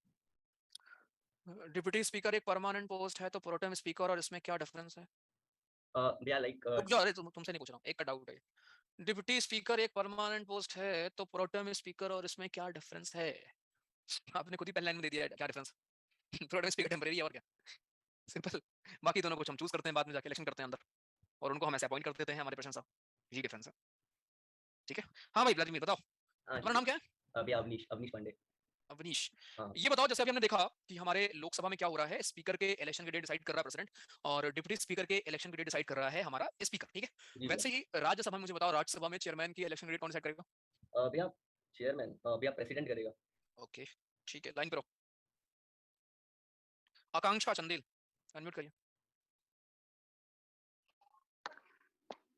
डिप्टी स्पीकर एक परमानेंट पोस्ट है तो प्रोटेम स्पीकर और इसमें क्या डिफरेंस है? भैया लाइक रुक जाओ, अरे तुमसे नहीं पूछ रहा हूँ, एक का डाउट है। डिप्टी स्पीकर एक परमानेंट पोस्ट है तो प्रोटेम स्पीकर और इसमें क्या डिफरेंस है? आपने खुद ही पहले लाइन में दे दिया है क्या डिफरेंस। प्रोटेम स्पीकर टेम्परेरी है और क्या, सिंपल। बाकी दोनों कुछ हम चूज करते हैं बाद में जाके, इलेक्शन करते हैं अंदर, और उनको हम ऐसे अपॉइंट कर देते हैं हमारे प्रेसिडेंट साहब, यही डिफरेंस है, ठीक है। हाँ भाई व्लादिमीर बताओ, हाँ तुम्हारा नाम क्या है? भैया, अवनीश, अवनीश पांडे। अवनीश, हाँ ये बताओ, जैसे अभी हमने देखा कि हमारे लोकसभा में क्या हो रहा है, स्पीकर के इलेक्शन की डेट डिसाइड कर रहा है प्रेसिडेंट, और डिप्टी स्पीकर के इलेक्शन की डेट डिसाइड कर रहा है हमारा स्पीकर, ठीक है। जी भैया। वैसे ही राज्यसभा में मुझे बताओ, राज्यसभा में चेयरमैन की इलेक्शन की डेट कौन डिसाइड करेगा? भैया चेयरमैन, भैया प्रेसिडेंट करेगा। ओके, ठीक है, लाइन करो। आकांक्षा चंदेल, अनम्यूट करिए।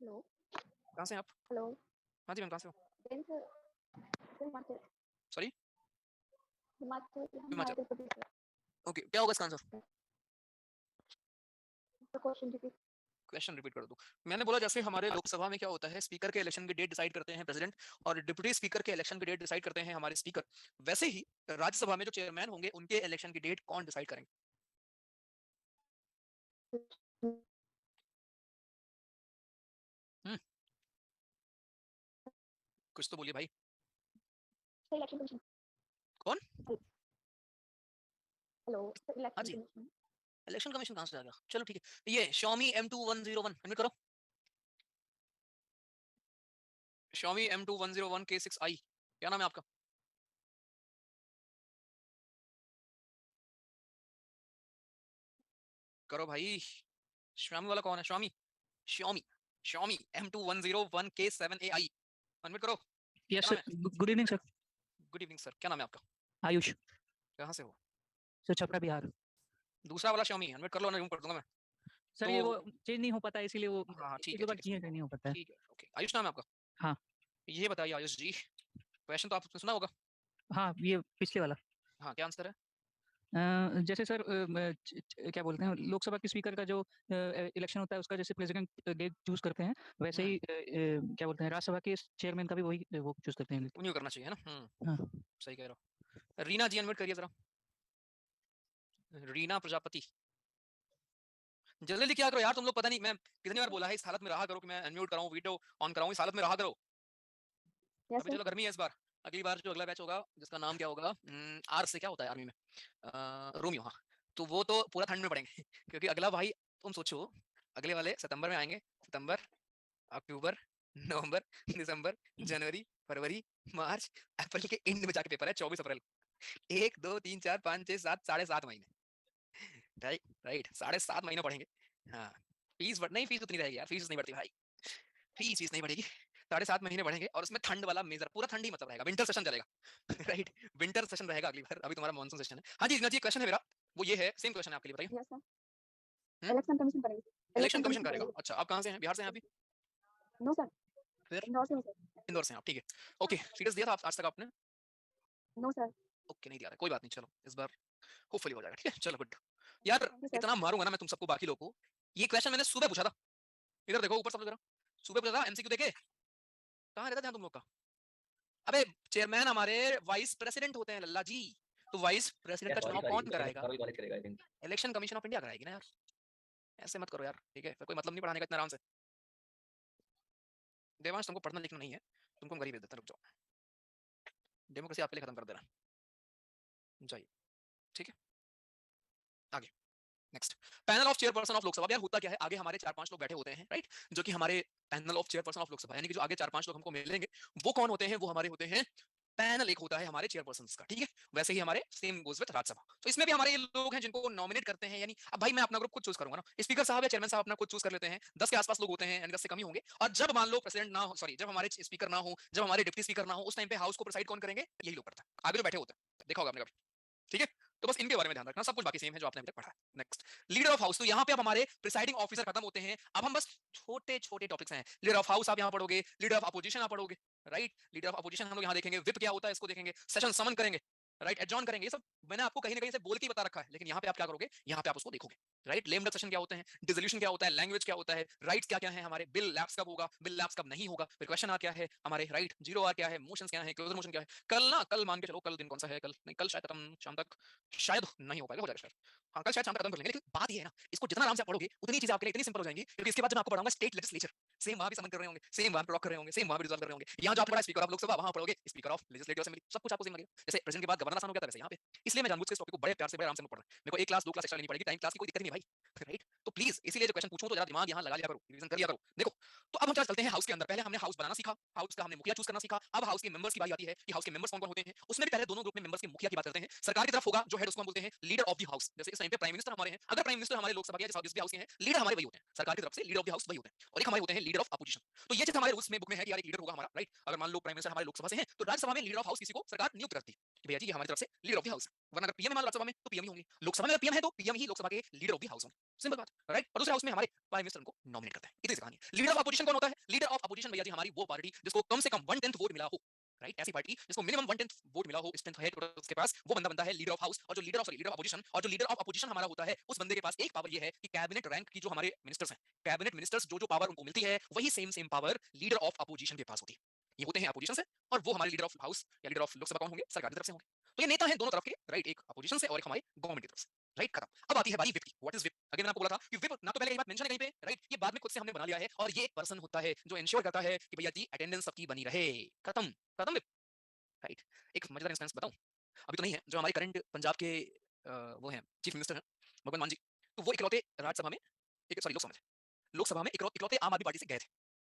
हेलो। कहाँ से हैं आप? हेलो। हाँ जी मैम, कहाँ से हो? Then sir, Himachal. Sorry, Himachal, Himachal. Himachal Pradesh sir. Okay, क्या होगा इसका answer? The question repeat. Question repeat कर दो। मैंने बोला जैसे हमारे लोकसभा में क्या होता है, स्पीकर के इलेक्शन की डेट डिसाइड करते हैं प्रेसिडेंट, और डिप्टी स्पीकर के इलेक्शन की डेट डिसाइड करते हैं हमारे स्पीकर, वैसे ही राज्यसभा में जो चेयरमैन होंगे उनके इलेक्शन की डेट कौन डिसाइड करेंगे? कुछ तो बोलिए भाई। Sir election commission. कौन? हेलो सर हाँ इलेक्शन जी। कमीशन। इलेक्शन कमीशन कहाँ से आ गया? चलो ठीक है। ये Xiaomi M2101 अनम्यूट करो। Xiaomi M2101 K6i, क्या नाम है आपका? करो भाई। Xiaomi वाला कौन है? Xiaomi Xiaomi Xiaomi M2101 K7ai, unmute करो। यस क्या नाम सर, है? Good evening sir. Good evening sir, क्या नाम है आपका? आयुष कहाँ से हो? सर, छपरा बिहार। दूसरा वाला Xiaomi अनम्यूट कर लो, ना रिमूव कर दूंगा मैं। सर तो ये वो चेंज नहीं हो पाता है, इसीलिए वो हाँ ठीक एक है दो बार ठीक किए है थे, नहीं हो पाता है। ठीक है। ओके, आयुष नाम है आपका? हाँ। ये बताइए आयुष जी, क्वेश्चन तो आपने सुना होगा। हाँ, ये पिछले वाला। हाँ, क्या आंसर है? जैसे सर क्या बोलते हैं, लोकसभा के स्पीकर का जो इलेक्शन होता है उसका जैसे प्रेसिडेंट डेट चूज करते हैं, वैसे ही क्या बोलते हैं, राज्यसभा के चेयरमैन का भी वही वो चूज करते हैं। उन्हीं को करना चाहिए, है ना? हाँ। सही कह रहे हो। रीना जी अनम्यूट करिए जरा। रीना प्रजापति, जल्दी जल्दी क्या करो यार तुम लोग, पता नहीं मैं कितनी बार बोला है इस हालत में रहा करो कि मैं अनम्यूट कराऊं, वीडियो ऑन कराऊं, इस हालत में रहा करो। यस अभी सर। चलो गर्मी है इस बार, अगली बार जो अगला बैच होगा जिसका नाम क्या होगा, आर से क्या होता है आर्मी में, रोमियो, हाँ, तो वो तो पूरा ठंड में पड़ेंगे क्योंकि अगला भाई तुम सोचो, अगले वाले सितंबर में आएंगे, सितंबर, अक्टूबर, नवंबर, दिसंबर, जनवरी, फरवरी, मार्च, अप्रैल के एंड में जाके पेपर है 24 अप्रैल। 1 2 3 4 5 6 7 7.5 महीने, राइट राइट, 7.5 महीने पढ़ेंगे। हाँ, फीस बढ़ नहीं, फीस उतनी रहेगी यार, फीस नहीं बढ़ती भाई, फीस नहीं बढ़ेगी। 7.5 महीने बढ़ेंगे और उसमें ठंड वाला मेजर पूरा ठंड ही मतलब रहेगा, विंटर सेशन चलेगा राइट, विंटर सेशन रहेगा अगली बार, अभी तुम्हारा मॉनसून सेशन है। हाँ जी, जी क्वेश्चन है मेरा, वो ये है, सेम क्वेश्चन है आपके लिए, बताइए। Yes sir. इलेक्शन कमीशन करेंगे। इलेक्शन कमीशन करेगा, अच्छा आप कहाँ से हैं? बिहार से हैं अभी? No sir. फिर? इंदौर से हूँ सर। इंदौर से हैं आप, ठीक है। ओके, सीरियस दिया था आज तक आपने? No sir. ओके, नहीं दिया था, कोई बात नहीं, चलो इस बार होपफुली हो जाएगा, ठीक है, चलो गुड। यार थैंक यू सर। इतना मारूंगा ना मैं तुम सबको, बाकी लोगों को। ये क्वेश्चन मैंने सुबह पूछा था, इधर देखो ऊपर सब लोग जरा, सुबह पूछा था एमसीक्यू देखे, कहाँ रहता था तुम लोग का? अबे चेयरमैन हमारे वाइस प्रेसिडेंट होते हैं लल्ला जी, तो वाइस प्रेसिडेंट का चुनाव कौन कराएगा? करेगा I think. Election commission of India कराएगी ना यार, ऐसे मत करो यार, ठीक है, फिर कोई मतलब नहीं पढ़ाने का इतना आराम से। देवांश तुमको पढ़ना लिखना नहीं है, तुमको हम गरीब भेज देते हैं, रुक जाओ, डेमोक्रेसी आपके लिए खत्म कर देना, जाइए, ठीक है, आगे next. Panel of chairperson of Lok Sabha, यार होता क्या है, आगे हमारे 4-5 लोग बैठे होते हैं, राइट, जो कि हमारे panel of chairperson of Lok Sabha, यानी कि जो आगे 4-5 लोग हमको मिलेंगे, वो कौन होते हैं? वो हमारे होते हैं पैनल, एक होता है हमारे चेयरपर्सन का, ठीक है, वैसे ही हमारे सेम गोज विद राज्यसभा। तो इसमें भी हमारे ये लोग हैं जिनको नॉमिनेट करते हैं, यानी अब भाई मैं अपना ग्रुप खुद चूज करूंगा ना, स्पीकर साहब या चेयरमैन साहब अपना खुद चूज कर लेते हैं, 10 के आसपास लोग होते हैं, यानी 10 से कम ही होंगे। और जब मान लो प्रेसिडेंट ना हो, सॉरी, जब हमारे स्पीकर ना हो, जब हमारे डिप्टी स्पीकर ना हो, उस टाइम पे हाउस को प्रेसाइड कौन करेंगे? यही लोग करते हैं, आगे जो बैठे होते हैं, देखा होगा आपने कभी, ठीक है, तो बस इनके बारे में ध्यान रखना, सब कुछ बाकी सेम है जो आपने अभी तक पढ़ा है। नेक्स्ट, लीडर ऑफ हाउस, तो यहाँ पे अब हमारे प्रिसाइडिंग ऑफिसर खत्म होते हैं, अब हम बस छोटे छोटे टॉपिक्स हैं। लीडर ऑफ हाउस आप यहाँ पढ़ोगे, लीडर ऑफ अपोजिशन आप पढ़ोगे, राइट, लीडर ऑफ अपोजिशन हम लोग यहाँ देखेंगे, विप क्या होता है इसको देखेंगे, सेशन समन करेंगे, राइट, एडजॉर्न करेंगे, ये सब मैंने आपको कहीं ना कहीं से बोल के बता रखा है, लेकिन यहाँ पे आप क्या करोगे, यहाँ पे आप उसको देखोगे, राइट, लेम डक सेशन क्या होते हैं, डिसोल्यूशन क्या होता है, लैंग्वेज क्या होता है, राइट्स क्या क्या है हमारे, बिल लैप्स कब होगा, बिल लैप्स कब नहीं होगा, फिर क्वेश्चन आर क्या है हमारे, राइट, जीरो आर क्या है, मोशंस क्या है, क्लोजर मोशन क्या है। कल ना, कल मान के चलो, कल दिन कौन सा है, कल नहीं, कल शायद खत्म शाम तक, शायद नहीं हो पाएगा, हो जाएगा शायद, हाँ कल शायद शाम तक खत्म कर लेंगे। लेकिन बात ये है ना, इसको जितना आराम से पढ़ोगे उतनी चीजें आपके लिए इतनी सिंपल हो जाएंगी, क्योंकि इसके बाद जब मैं आपको पढ़ाऊंगा स्टेट लेजिस्लेचर, सेम वहां भी समन कर रहे होंगे, सेम वहां पे रॉक कर रहे होंगे, सेम वहां पे रिजॉल्व कर रहे होंगे। यहाँ जो आपको पढ़ा स्पीकर ऑफ लोकसभा, वहां पढ़ोगे स्पीकर ऑफ लेजिस्लेटिव असेंबली, सब कुछ आपको सेम लगेगा। जैसे प्रेसिडेंट के बाद गवर्नर आसान हो गया था, वैसे यहाँ पे, इसलिए मैं जानबूझ के इस टॉपिक को बड़े प्यार से, बड़े आराम से पढ़ रहा हूँ। मेरे को 1 क्लास 2 क्लास एक्स्ट्रा लेनी पड़ेगी, टाइम क्लास की कोई दिक्कत नहीं भाई, राइट, तो प्लीज इसीलिए जो क्वेश्चन पूछूं तो जरा दिमाग यहाँ लगा लिया करो, रिवीजन कर लिया करो। देखो, तो अब हम चलते हैं हाउस के अंदर। पहले हमने हाउस बनाना सीखा, हाउस का हमने मुखिया चूज करना सीखा, अब हाउस के मेंबर्स की बारी आती है कि हाउस के मेंबर्स कौन-कौन होते हैं। उसमें भी पहले दोनों ग्रुप में मेंबर्स के मुखिया की बात करते हैं। सरकार की तरफ होगा जो हेड, उसको हम बोलते हैं लीडर ऑफ द हाउस। जैसे इस टाइम पे प्राइम मिनिस्टर हमारे हैं, अगर प्राइम मिनिस्टर हमारे लोकसभा के या जिस भी हाउस के हैं, लीडर हमारे वही होते हैं, सरकार की तरफ से लीडर ऑफ द हाउस वही होते हैं। और एक हमारे होते हैं लीडर ऑफ अपोजिशन। तो ये चीज हमारे रूल्स में बुक में है कि यार एक लीडर होगा हमारा, राइट। अगर मान लो प्राइम मिनिस्टर हमारे लोकसभा से हैं, तो राज्यसभा में लीडर ऑफ हाउस किसी को सरकार नियुक्त करती है कि भैया जी ये हमारी तरफ से लीडर ऑफ द हाउस, वरना अगर पीएम है मान लो राज्यसभा में तो पीएम ही होंगे, लोकसभा में अगर पीएम है तो पीएम ही लोकसभा के लीडर ऑफ द हाउस होंगे, सिंपल बात, राइट। और दूसरे हाउस में हमारे प्राइम मिनिस्टर को नॉमिनेट करते हैं, इतनी सी कहानी है। लीडर ऑफ अपोजिशन कौन होता है? लीडर ऑफ अपोजिशन भैया जी हमारी वो पार्टी जिसको कम से कम 1/10 वोट मिला हो, राइट, ऐसी पार्टी जिसको मिनिमम 1/10 वोट मिला हो, स्ट्रेंथ है टोटल उसके पास, वो बंदा बनता है लीडर ऑफ हाउस। और जो लीडर ऑफ अपोजिशन, और जो लीडर ऑफ अपोजिशन हमारा होता है, उस बंदे के पास एक पावर ये है कि कैबिनेट रैंक की जो हमारे मिनिस्टर्स हैं, कैबिनेट मिनिस्टर्स जो पावर उनको मिलती है, वही same power leader of opposition के पास होती है। ये होते हैं अपोजिशन से, और वो हमारे लीडर ऑफ हाउस या लीडर ऑफ लोकसभा कौन होंगे? सरकार की तरफ से होंगे। तो ये नेता हैं दोनों तरफ के, राइट, एक अपोजिशन से और एक हमारे गवर्नमेंट की तरफ से। राइट, खत्म। अब आती है बारी विप की। What is whip? अगेन मैंने आपको बोला था कि विप ना तो पहले ये बात मेंशन है कहीं पे, राइट, ये बाद में खुद से हमने बना लिया है, और ये एक पर्सन होता है जो इंश्योर करता है कि भैया जी अटेंडेंस सबकी बनी रहे। खत्म, खत्म विप, राइट। एक मजेदार इंस्टेंस बताऊं, अभी तो नहीं है, जो हमारे करंट पंजाब के वो हैं चीफ मिनिस्टर हैं भगवंत मान जी, तो वो इकलौते राज्यसभा में, एक सॉरी लोकसभा में इकलौते आम आदमी पार्टी से गए थे,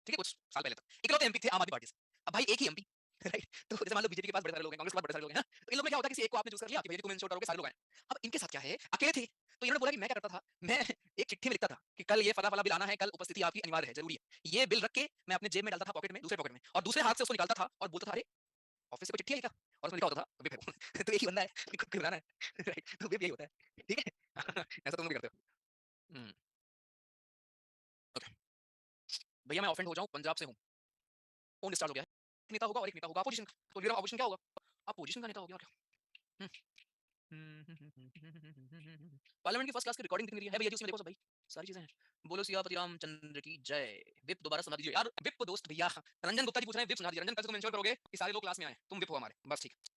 ठीक है, कुछ साल पहले तक इकलौते एमपी थे आम आदमी पार्टी से। अब भाई एक ही एमपी, राइट, तो जैसे मान लो बीजेपी के पास बड़े सारे लोग हैं, कांग्रेस के पास बड़े सारे लोग हैं, तो इन लोगों में क्या होता है, किसी एक को आपने चूज कर लिया कि भैया तुम इंश्योर करोगे, सारे लोग आए। अब इनके साथ क्या है, अकेले थे, तो इन्होंने बोला कि मैं क्या करता था, मैं एक चिट्ठी में लिखता था कि कल ये फला फला बिल आना है, कल उपस्थिति आपकी अनिवार्य है, जरूरी है। ये बिल रख के मैं अपने जेब में डालता था, पॉकेट में, दूसरे पॉकेट में, और दूसरे हाथ से उसको निकालता था और बोलता था अरे ऑफिस से कोई चिट्ठी आई क्या, और उसमें लिखा होता था विप है वो। तो एक ही बंदा है, खुद को बुलाना है, राइट, तो विप यही होता है, ठीक है। ऐसा तुम भी करते हो। ओके, भैया मैं ऑफेंड हो जाऊं, पंजाब से हूं, फोन डिस्चार्ज हो गया है, एक नेता होगा और एक नेता होगा अपोजिशन का, तो लीडर ऑफ अपोजिशन क्या होगा, अपोजिशन का नेता हो गया, और क्या। पार्लियामेंट की फर्स्ट क्लास की रिकॉर्डिंग कितनी है भैया जी, उसमें देखो सब भाई, सारी चीजें हैं। बोलो सियापति रामचंद्र की जय। विप दोबारा सुना दीजिए यार, विप दोस्त भैया। रंजन गुप्ता जी पूछ रहे हैं विप सुना दीजिए। रंजन, कैसे तुम इंश्योर करोगे कि सारे लोग क्लास में आए, तुम विप हो हमारे, बस ठीक है।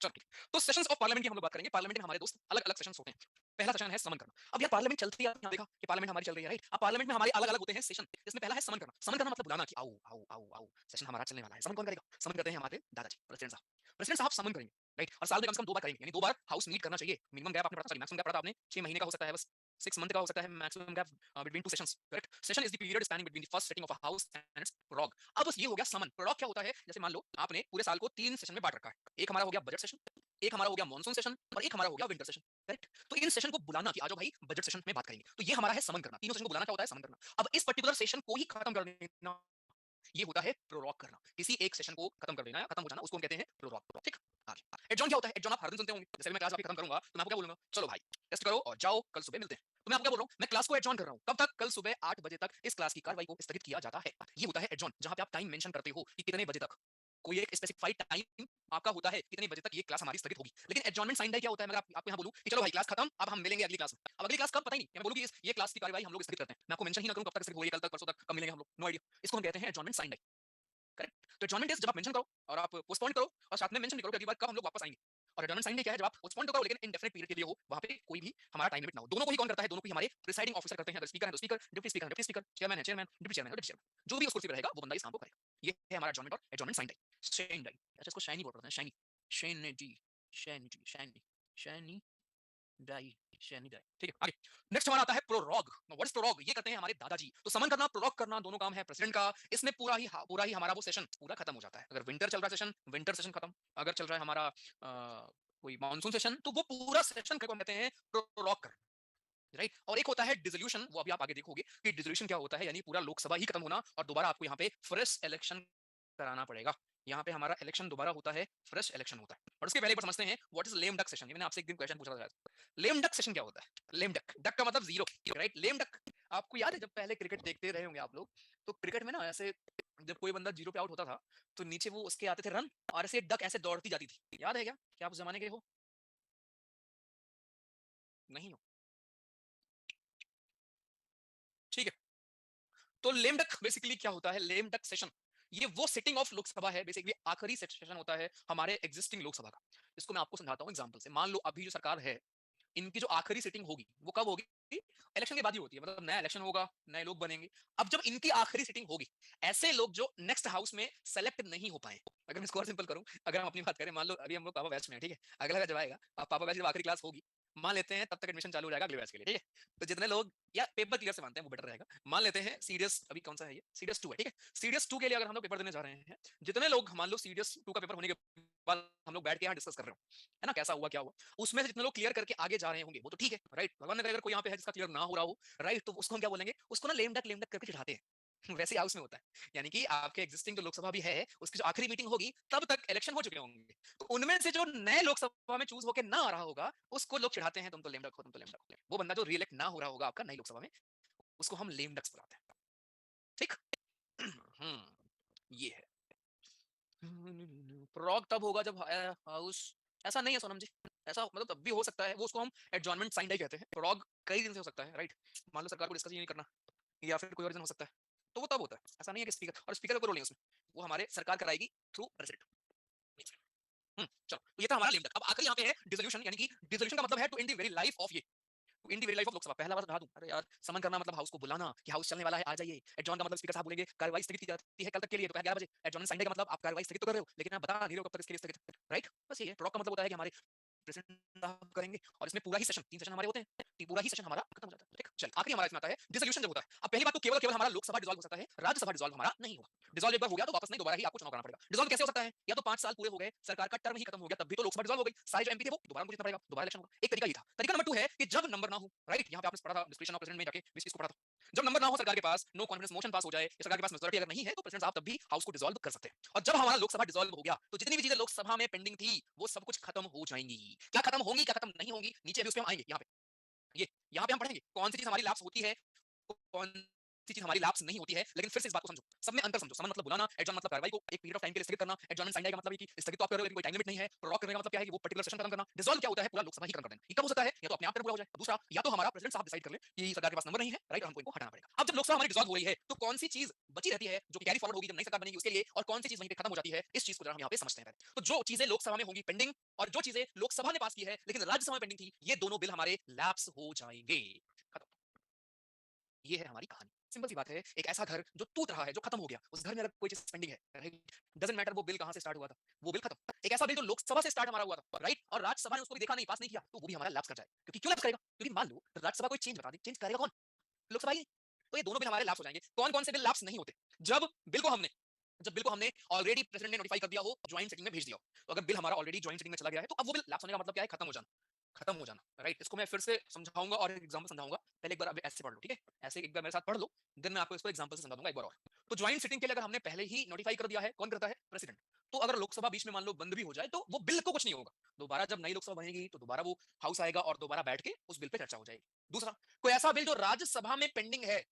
चलो ठीक है। तो सेशंस ऑफ पार्लियामेंट की हम लोग बात करेंगे। पार्लियामेंट में हमारे दोस्त अलग अलग सेशंस होते हैं। पहला सेशन है समन करना। अब यार पार्लियामेंट चलती है, आपने देखा कि पार्लियामेंट हमारी चल रही है, राइट। अब पार्लियामेंट में हमारे अलग अलग होते हैं सेशन, जिसमें पहला है समन करना। समन करना मतलब बुलाना कि आओ आओ आओ आओ, सेशन हमारा चलने वाला है। समन कौन करेगा? समन करते हैं हमारे दादाजी प्रेसिडेंट साहब। प्रेसिडेंट साहब समन करेंगे, राइट, और साल में कम से कम 2 बार करेंगे, यानी 2 बार हाउस मीट करना चाहिए। मिनिमम गैप आपने पढ़ा, सॉरी मैक्सिमम गैप पढ़ा आपने 6 महीने का हो सकता है, बस 6 मंथ का हो सकता है maximum gap between 2 sessions, correct. Session is the period spanning between the first setting of a house and its prorogue. अब बस ये हो गया समन। प्रोग क्या होता है, जैसे मान लो आपने पूरे साल को 3 सेशन में बांट रखा है। एक हमारा हो गया बजट सेशन, एक हमारा हो गया मॉनसून सेशन, और एक हमारा हो गया विंटर सेशन, करेक्ट। तो इन सेशन को बुलाना कि आ जाओ भाई बजट सेशन में बात करेंगे, तो ये हमारा है समन करना। तीनों सेशन को बुलाना क्या होता है, समन करना। अब इस पर्टिकुलर सेशन को ही खत्म कर देना, ये होता है प्रोलॉग करना। किसी एक सेशन को खत्म कर देना या खत्म हो जाना, उसको हम कहते हैं प्रोलॉग, ठीक। आगे एडजॉर्न क्या होता है? एडजॉर्न आप हर दिन सुनते होंगे। जैसे मैं क्लास आपकी खत्म करूंगा तो मैं आपको क्या बोलूंगा, चलो भाई टेस्ट करो और जाओ, कल सुबह मिलते हैं। तो मैं आपको क्या बोल रहा हूं, मैं क्लास को एडजॉर्न कर रहा हूं। कब तक? कल सुबह 8 बजे तक इस क्लास की कार्रवाई को स्थगित किया जाता है। ये होता है एडजॉर्न, जहां पे आप टाइम मेंशन करते हो कि कितने बजे तक, कोई एक स्पेसिफाइड टाइम आपका होता है कितने बजे तक ये क्लास हमारी स्थगित होगी। लेकिन एडजॉर्नमेंट साइन डे क्या होता है? मैं आपको यहाँ बोलूं कि चलो भाई क्लास खत्म, अब हम मिलेंगे अगली क्लास में। अब अगली क्लास कब पता ही नहीं, मैं बोलूं कि ये क्लास की कार्रवाई हम लोग स्थगित करते हैं, मैं आपको मेंशन ही ना करूं कब तक स्थगित होगी, कल तक, परसों तक, कब मिलेंगे हम लोग, नो आइडिया। इसको हम कहते हैं एडजॉर्नमेंट साइन डे, करेक्ट। तो एडजॉर्नमेंट इज जब आप मेंशन करो और आप पोस्टपोन करो, और साथ में मेंशन भी करो कि अगली बार कब हम लोग वापस आएंगे। और एडजॉर्नमेंट साइन डे क्या है? जब आप पोस्टपोन तो करो लेकिन इंडेफिनिट पीरियड के लिए हो, वहां पे कोई भी हमारा टाइम लिमिट ना हो। दोनों को ही कौन करता है? दोनों को ही हमारे प्रिसाइडिंग ऑफिसर करते हैं। अगर स्पीकर है तो स्पीकर, डिप्टी स्पीकर है डिप्टी स्पीकर, चेयरमैन है चेयरमैन, डिप्टी चेयरमैन है डिप्टी चेयरमैन, जो भी उस कुर्सी पे रहेगा वो बंदा इस काम को करेगा। ये है हमारा एडजॉर्नमेंट और adjournment sine die, shine die. अच्छा, इसको शाइनी बोल रहे हैं, शाइनी, शाइनी जी, शाइनी जी, shiny, shiny die, shiny die, ठीक है। आगे नेक्स्ट हमारा आता है प्रोरॉग। What is प्रोरॉग? ये करते हैं हमारे दादाजी। तो समन करना, प्रोरॉग करना, दोनों काम है प्रेसिडेंट का। इसमें पूरा ही हमारा वो सेशन पूरा खत्म हो जाता है। अगर विंटर चल रहा है सेशन, विंटर सेशन खत्म। अगर चल रहा है हमारा कोई मानसून सेशन, तो वो पूरा सेशन को कहते हैं प्रोरॉग कर, राइट। और एक होता है डिसोल्यूशन, वो अभी आप आगे देखोगे कि डिसोल्यूशन क्या होता है, यानी पूरा लोकसभा ही खत्म होना और दोबारा आपको यहाँ पे फ्रेश इलेक्शन कराना पड़ेगा। यहाँ पे हमारा इलेक्शन दोबारा होता है, फ्रेश इलेक्शन होता है। और उसके पहले पर समझते हैं what is lame duck session. ये मैंने आपसे एक दिन क्वेश्चन पूछा था, लेम डक सेशन क्या होता है? लेम डक, डक का मतलब जीरो, राइट। लेम डक आपको याद है जब पहले क्रिकेट देखते रहे होंगे आप लोग, तो क्रिकेट में ना ऐसे जब कोई बंदा जीरो पे आउट होता था तो नीचे वो उसके आते थे रन, और ऐसे डक ऐसे दौड़ती जाती थी। याद है क्या? क्या आप उस जमाने के हो? नहीं हो, ठीक है। तो लेम डक बेसिकली क्या होता है? लेम डक सेशन ये वो सिटिंग ऑफ लोकसभा है, बेसिकली आखिरी सेशन होता है हमारे एग्जिस्टिंग लोकसभा का। इसको मैं आपको समझाता हूँ एग्जांपल से। मान लो अभी जो सरकार है, इनकी जो आखिरी सिटिंग होगी वो कब होगी? इलेक्शन के बाद ही होती है, मतलब नया इलेक्शन होगा, नए लोग बनेंगे। अब जब इनकी आखिरी सिटिंग होगी, ऐसे लोग जो नेक्स्ट हाउस में सेलेक्ट नहीं हो पाए, अगर मैं इसको और सिंपल करूं, अगर हम अपनी बात करें, मान लो अभी हम लोग पापा बैच में है, ठीक है, अगला जब आएगा, अब पापा बैच जब आखिरी क्लास होगी, मान लेते हैं तब तक एडमिशन चालू हो जाएगा अगले बैच के लिए, ठीक है। तो जितने लोग, या पेपर क्लियर से मानते हैं वो बेटर रहेगा, मान लेते हैं सीडीएस अभी कौन सा है, ये सीडीएस 2 है, ठीक है। सीडीएस 2 के लिए अगर हम लोग पेपर देने जा रहे हैं, जितने लोग मान लो सीडीएस 2 का पेपर होने के बाद हम लोग बैठ के यहाँ डिस्कस कर रहे हो, है ना, कैसा हुआ क्या हुआ, उसमें से जितने लोग क्लियर करके आगे जा रहे होंगे वो तो ठीक है, राइट। भगवान ने कहा अगर कोई यहाँ पे है जिसका क्लियर ना हो रहा हो, राइट, तो उसको हम क्या बोलेंगे? उसको ना लेम डक करके चिढ़ाते हैं। वैसे हाउस में होता है, यानी कि आपके एग्जिस्टिंग जो लोकसभा भी है, उसकी जो आखिरी मीटिंग होगी तब तक इलेक्शन हो चुके होंगे, तो उनमें से जो नए लोकसभा में चूज होकर ना आ रहा होगा, उसको लोग चिढ़ाते हैं, तुम तो लेम डक हो, तुम तो लेम डक हो। वो बंदा जो रिएलेक्ट ना हो रहा होगा आपका नई लोकसभा में, उसको हम लेम डक्स बुलाते हैं, ठीक। ये है प्रॉग। तब होगा जब हाउस, ऐसा नहीं है सोनम जी, ऐसा मतलब तब भी हो सकता है, वो उसको हम एडजॉर्नमेंट साइन डे कहते हैं। प्रॉग कई दिन से हो सकता है, राइट। मान लो सरकार को डिस्कस ही नहीं करना, या फिर कोई और रीजन हो सकता है, तो वो तब होता है। ऐसा नहीं है कि स्पीकर, और स्पीकर का कोई रोल नहीं उसमें, वो हमारे सरकार कराएगी थ्रू प्रेसिडेंट। चलो तो ये था हमारा लेम डक। अब आखिरी यहाँ पे है डिसोल्यूशन, यानी कि डिसोल्यूशन का मतलब है to end the very life of ये, to end the very life of Lok Sabha. पहला बार कहा दूं, अरे यार समन करना मतलब हाउस को बुलाना कि हाउस चलने वाला है, आ जाइए। एडजॉर्न का मतलब स्पीकर साहब बोलेंगे कार्रवाई स्थगित की जाती है कल तक के लिए, दोपहर 11 बजे। एडजॉर्न संडे का मतलब आप कार्रवाई स्थगित तो कर रहे हो लेकिन आप बता नहीं रहे हो कब तक इसके लिए स्थगित है, राइट? बस ये है। प्रोक का मतलब होता है कि हमारे प्रेसिडेंट साहब करेंगे और इसमें पूरा ही सेशन, 3 सेशन हमारे होते हैं, पूरा ही सेशन हमारा खत्म हो जाता है। ठीक, चल आखिरी हमारा इसमें आता है डिसोल्यूशन जब होता है। अब पहली बात तो केवल हमारा लोकसभा डिसॉल्व हो सकता है, राज्यसभा डिसॉल्व हमारा नहीं होगा। डिसॉल्व एक बार हो गया तो वापस नहीं, दोबारा ही आपको चुनाव करना पड़ेगा। डिसॉल्व कैसे हो सकता है? या तो 5 साल पूरे हो गए, सरकार का टर्म ही खत्म हो गया, तब भी तो लोकसभा डिसॉल्व हो गई, सारे जो एमपी थे वो दोबारा मुझे जीतना पड़ेगा, दोबारा इलेक्शन होगा। एक तरीका ये था। तरीका नंबर 2 है कि जब नंबर ना हो, राइट? यहाँ पे आपने पढ़ा था डिस्क्रिप्शन ऑफ प्रेसिडेंट में जाके, इस चीज को पढ़ा था। जब नंबर ना हो सरकार के पास, नो कॉन्फिडेंस मोशन पास हो जाए, सरकार के पास मेजॉरिटी अगर नहीं है तो प्रेसिडेंट साहब तब भी हाउस को डिसॉल्व कर सकते हैं। और जब हमारा लोकसभा डिसॉल्व हो गया तो जितनी भी चीजें लोकसभा में पेंडिंग थी वो सब कुछ खत्म हो जाएंगी। क्या खत्म होंगी, क्या खत्म नहीं होंगी, नीचे अभी उस पे हम आएंगे। ये यहाँ पे हम पढ़ेंगे कौन सी चीज हमारी लैप्स होती है, कौन सी चीज हमारी लैप्स नहीं होती है। लेकिन फिर से इस बात को समझो, सब में अंतर समझो। समन मतलब बुलाना, एडजॉर्न मतलब कार्रवाई को एक पीरियड ऑफ टाइम के लिए स्थगित करना। एडजॉर्नमेंट साइन का मतलब है कि स्थगित तो आप कर रहे हो लेकिन कोई टाइम लिमिट नहीं है। प्रोलॉग करने का मतलब क्या है कि वो पर्टिकुलर सेशन खत्म करना। डिसॉल्व क्या होता है? पूरा लोकसभा ही खत्म कर देना। ये कब हो सकता है? या तो अपने आप पूरा हो जाए, दूसरा या तो हमारा प्रेसिडेंट साहब डिसाइड कर ले कि सरकार के पास नंबर नहीं है, राइट, और हमको इनको हटाना पड़ेगा। अब जब लोकसभा हमारी डिसॉल्व हो रही है तो कौन सी चीज बची रहती है जो कि कैरी फॉरवर्ड होगी जब नई सरकार बनेगी उसके लिए, और कौन सी चीज वहीं पे खत्म हो जाती है, इस चीज को जरा हम यहाँ पे समझते हैं पहले। तो जो चीजें लोकसभा में होंगी पेंडिंग और जो चीजें लोकसभा ने पास की है लेकिन राज्यसभा में पेंडिंग थी, ये दोनों बिल हमारे लैप्स हो जाएंगे। खत्म। ये है हमारी कहानी। सिंपल सी बात है, एक ऐसा घर जो टूट रहा है, जो खत्म हो गया, उस घर में अगर कोई चीज पेंडिंग है, डजंट मैटर वो बिल कहां से स्टार्ट हुआ था, वो बिल खत्म। एक ऐसा बिल जो लोकसभा से स्टार्ट हमारा हुआ था, राइट, और राज्यसभा ने उसको भी देखा नहीं, पास नहीं किया, तो वो भी हमारा लैप्स कर जाएगा। क्योंकि क्यों लैप्स करेगा? क्योंकि मान लो राज्यसभा कोई चेंज बता दे, चेंज करेगा कौन? लोकसभा ही। तो ये दोनों बिल हमारे लैप्स हो जाएंगे। कौन कौन से बिल लैप्स नहीं होते? जब बिल को हमने ऑलरेडी प्रेसिडेंट ने नोटिफाई कर दिया हो, ज्वाइंट सिटिंग में भेज दिया हो। तो अगर बिल हमारा ऑलरेडी ज्वाइंट सिटिंग में चला गया है तो अब वो बिल लैप्स होने का मतलब क्या है? खत्म हो जाना, खत्म हो जाना, राइट। इसको मैं फिर से समझाऊंगा और एक एग्जांपल समझाऊंगा। पहले एक बार अब ऐसे पढ़ लो, ठीक है? ऐसे एक बार मेरे साथ पढ़ लो, देन मैं आपको इसको एग्जांपल से समझा दूंगा एक बार और। तो ज्वाइंट सिटिंग के लिए अगर हमने पहले ही नोटिफाई कर दिया है, कौन करता है? प्रेसिडेंट। तो अगर लोकसभा बीच में मान लो बंद भी हो जाए तो वो बिल को कुछ नहीं होगा। दोबारा जब नई लोकसभा बनेगी तो दोबारा वो हाउस आएगा और दोबारा बैठ के उस बिल पे चर्चा हो जाएगी। दूसरा, कोई ऐसा बिल जो राज्यसभा में पेंडिंग है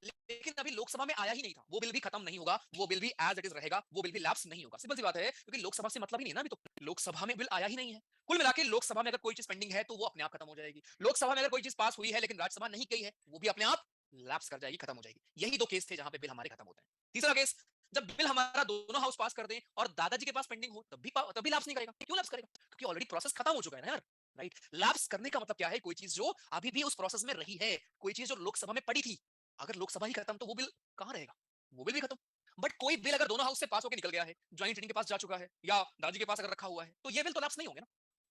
लेकिन अभी लोकसभा में आया ही नहीं था, वो बिल भी खत्म नहीं होगा, वो बिल भी एज इट इज रहेगा, वो बिल भी लैप्स नहीं होगा। सिंपल सी बात है, क्योंकि लोकसभा से मतलब ही नहीं है ना, अभी तो लोकसभा में बिल आया ही नहीं है। कुल मिला के लोकसभा में अगर कोई चीज पेंडिंग है तो वो अपने आप खत्म हो जाएगी। लोकसभा में अगर कोई चीज पास हुई है लेकिन राज्यसभा नहीं गई है, वो भी अपने आप लैप्स कर जाएगी, खत्म हो जाएगी। यही दो केस थे जहां पे बिल हमारे खत्म होते हैं। तीसरा केस, जब बिल हमारा दोनों हाउस पास कर दें और दादाजी के पास पेंडिंग हो तब भी लैप्स नहीं करेगा। क्यों लैप्स करेगा? क्योंकि ऑलरेडी प्रोसेस खत्म हो चुका है ना यार, राइट। लैप्स करने का मतलब क्या है? कोई चीज जो अभी भी उस प्रोसेस में रही है, कोई चीज जो लोकसभा में पड़ी थी, अगर लोकसभा ही खत्म तो वो बिल कहां रहेगा? वो बिल भी खत्म। बट कोई बिल अगर दोनों हाउस से पास होकर निकल गया है, ज्वाइंट रीडिंग के पास जा चुका है या दादाजी के पास अगर रखा हुआ है, तो ये बिल तो लैप्स नहीं होंगे ना।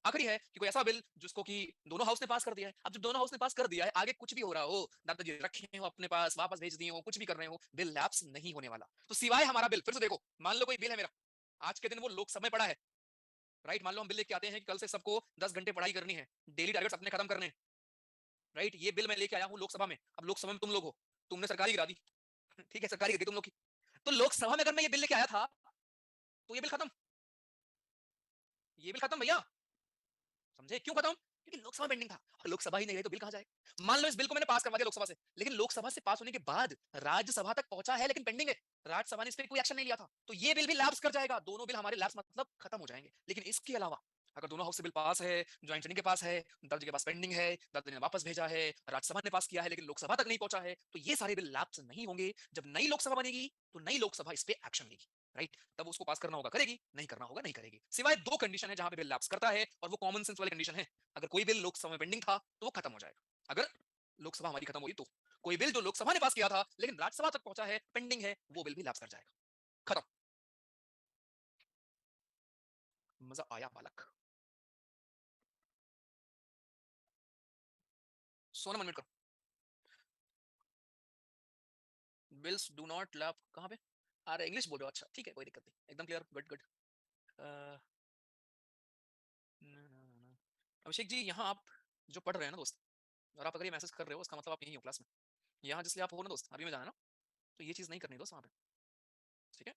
आखिरी है कि कोई ऐसा बिल जिसको कि दोनों हाउस ने पास कर दिया है। अब जब दोनों हाउस ने पास कर दिया है, आगे कुछ भी हो रहा हो, दादाजी रखे हो अपने पास, वापस भेज दिए हो, कुछ भी कर रहे हो, बिल लैप्स नहीं होने वाला। तो सिवाय हमारा बिल, फिर से देखो, मान लो कोई बिल है मेरा, आज के दिन वो लोकसभा में पड़ा है, राइट। मान लो हम बिल लेके आते हैं कि कल से सबको 10 घंटे पढ़ाई करनी है, डेली टारगेट्स अपने खत्म करने हैं, राइट। ये बिल मैं लेके आया हूँ लोकसभा में। अब लोकसभा में तुम लोग हो, तुमने सरकार ही गिरा दी, ठीक है, सरकारी गई तुम लोग की। तो लोकसभा में अगर मैं ये बिल लेके आया था तो ये बिल खत्म, ये बिल खत्म भैया, समझे? क्यों खत्म? क्योंकि लोकसभा पेंडिंग था और लोकसभा ही नहीं गई तो बिल कहां जाए? मान लो इस बिल को मैंने पास करवा दिया लोकसभा से, लेकिन लोकसभा से पास होने के बाद राज्यसभा तक पहुंचा है लेकिन पेंडिंग है, राज्यसभा ने इस पर कोई एक्शन नहीं लिया था, तो ये बिल भी लैप्स कर जाएगा। दोनों बिल हमारे लैप्स मतलब खत्म हो जाएंगे। लेकिन इसके अलावा अगर दोनों हाउस से बिल पास है, ज्वाइंट सेटिंग के पास है, दादाजी के पास पेंडिंग है, दादाजी ने वापस भेजा है, राज्यसभा ने पास किया है लेकिन लोकसभा तक नहीं पहुंचा है, तो ये सारे बिल लैप्स नहीं होंगे। जब नई लोकसभा बनेगी तो नई लोकसभा इस पे एक्शन लेगी, राइट। तब उसको पास करना होगा करेगी, नहीं करना होगा नहीं करेगी। सिवाय दो कंडीशन है जहां पे बिल लैप्स करता है और वो कॉमन सेंस वाली कंडीशन है। अगर कोई बिल लोकसभा में पेंडिंग था तो वो खत्म हो जाएगा। अगर लोकसभा हमारी खत्म हुई तो कोई बिल जो लोकसभा ने पास किया था लेकिन राज्यसभा तक पहुंचा है, पेंडिंग है, वो बिल भी लैप्स कर जाएगा। खत्म। मजा आया बालक? सोनम अनम्यूट करो। बिल्स डू नॉट लैप कहां पे? अरे इंग्लिश बोल रहे हो, अच्छा ठीक है, कोई दिक्कत नहीं, एकदम clear, good good. Abhishek ji, यहाँ आप जो पढ़ रहे हैं ना दोस्त, और आप अगर ये मैसेज कर रहे हो उसका मतलब आप यहीं हो क्लास में, यहाँ जिसलिए आप हो ना दोस्त, अभी में जाना ना, तो ये चीज़ नहीं करनी दोस्त वहाँ पे, ठीक है?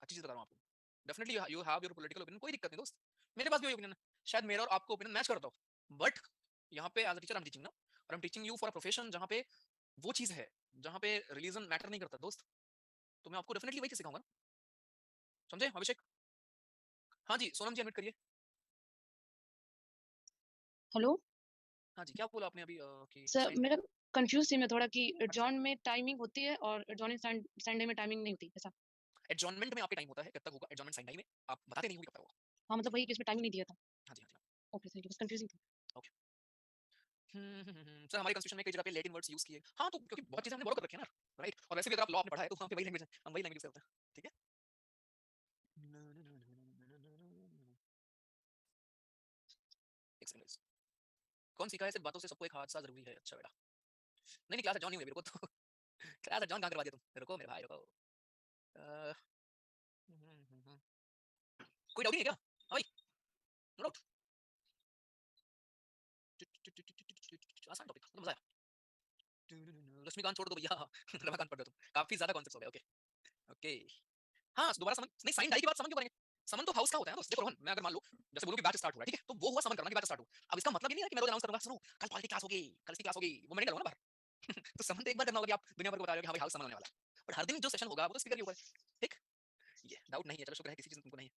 अच्छी चीज़ बता रहा हूँ आपको। Definitely you have your political opinion, कोई दिक्कत नहीं दोस्त, मेरे पास भी ओपिनियन है, शायद मेरा और आपको ओपिनियन मैच करता हो, बट यहाँ पे as a teacher I am teaching ना, और I am teaching you for a profession जहाँ पे वो चीज़ है जहाँ पे रिलीजन मैटर नहीं करता दोस्त, तो मैं आपको डेफिनेटली वही चीज़ सिखाऊंगा ना, समझे अभिषेक? हाँ जी, सोनम जी अनम्यूट करिए। हेलो हाँ जी, क्या बोला आपने अभी कि सर, साइन? मेरा कंफ्यूज थी मैं थोड़ा कि अच्छा, एडजॉर्न में टाइमिंग होती है और एडजॉर्निंग संडे में टाइमिंग नहीं होती ऐसा। एडजॉर्नमेंट में आपके टाइम होता है, कब तक होगा एडजॉर्नमेंट साइन टाइम में आप बताते नहीं हो कि कब तक होगा, हाँ, मतलब वही कि इसमें टाइमिंग नहीं दिया था। हाँ जी, हाँ जी। ओके, थैंक यू, बस कन्फ्यूजिंग था। सर हमारे कॉन्स्टिट्यूशन में कई जगह पे लैटिन वर्ड्स यूज़ किए। हाँ, तो क्योंकि बहुत चीज़ें हमने बोरो कर रखी है ना, राइट? और वैसे भी अगर आप लॉ आपने पढ़ा है तो वहाँ पे वही लैंग्वेज है, हम वही लैंग्वेज यूज़ करते हैं, ठीक है? एक सेकंड गाइस। कौन सिखाया सिर्फ बातों से सबको एक हादसा ज़रूरी है? अच्छा बेटा। नहीं, क्लास एट जॉन ही हुई मेरे को तो। क्लास एट जॉन कहाँ करवा दिया तुम? रुको मेरे भाई रुको। अ, कोई डाउट नहीं है क्या? हाँ भाई, नो डाउट। आसान टॉपिक, मज़ा आया। लक्ष्मीकांत छोड़ दो भैया। रमाकांत पढ़ रहे हो तुम। काफ़ी ज़्यादा कॉन्सेप्ट्स हो गए, ओके। ओके। हाँ, दोबारा समन नहीं साइन डाई की बात समन क्यों करेंगे? समन तो हाउस का होता है ना दोस्त। देखो रोहन, मैं अगर मान लो जैसे बोलूं कि बैच स्टार्ट हो रहा है, ठीक है? तो वो हुआ समन करना कि बैच स्टार्ट हो। अब इसका मतलब ये नहीं है कि मैं रोज अनाउंस करूंगा, सुनो कल पॉलिटिक्स क्लास होगी, कल इसकी क्लास होगी। वो मैं नहीं डालूंगा ना बाहर। तो समन तो एक बार करना होगा कि आप दुनिया भर को बता रहे हो कि हाँ भाई हाउस समन होने वाला है। बट हर दिन जो सेशन होगा वो तो स्पीकर के ऊपर है, ठीक? ये डाउट नहीं है, चलो शुक्र है किसी चीज़ में तुमको नहीं है।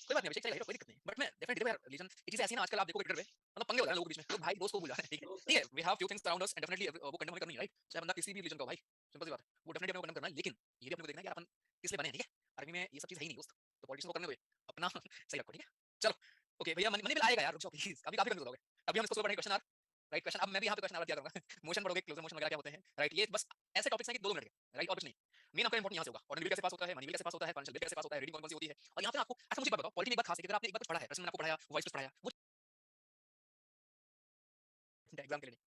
कोई बात नहीं अभिषेक, चलेगा, कोई दिक्कत नहीं। बट मैं डेफिनेटली देखो यार रिलीजन ये चीज़ ऐसी है ना आजकल आप देखोगे ट्विटर पे मतलब पंगे हो रहे हैं लोगों के बीच में। लोग भाई दोस्त को भूल जा रहे हैं, ठीक है? ठीक है, we have few things around us and definitely वो कंडेम हमें करनी है, राइट? चाहे बंदा किसी भी रिलीजन का हो भाई, सिंपल सी बात है। वो डेफिनेटली अपने को कंडेम करना है, लेकिन ये भी अपने को देखना है कि यार अपन किस लिए बने हैं, ठीक है? आर्मी में ये सब चीज़ है ही नहीं दोस्त। तो पॉलिटिक्स को करने दो ये, अपना सही रखो, ठीक है? चलो, ओके भैया मनी मनी बिल आएगा यार, रुक जाओ प्लीज़। अभी काफ़ी कंफ्यूज हो गए। अभी हम इसको पढ़ेंगे क्वेश्चन आवर, राइट? क्वेश्चन अब मैं भी यहाँ पे क्वेश्चन आवर दिया करूँगा। मोशन पढ़ोगे, क्लोजर मोशन वगैरह क्या होते हैं, राइट? ये बस ऐसे टॉपिक्स हैं कि 2-2 मिनट के, राइट? और कुछ नहीं। मेन आपका इंपॉर्टेंट यहाँ से होगा, ऑर्डिनरी बिल कैसे पास होता है, मनी बिल कैसे पास होता है, फाइनेंशियल बिल कैसे पास होता है, रीडिंग कौन-कौन सी होती है। और यहाँ पे आपको अच्छा मुझे एक बात बताओ, पॉलिटी में एक बात खास है कि अगर आपने एक बार कुछ पढ़ा है, जैसे मैंने आपको पढ़ाया, वॉइस कुछ पढ़ाया, वो एग्जाम के लिए नहीं।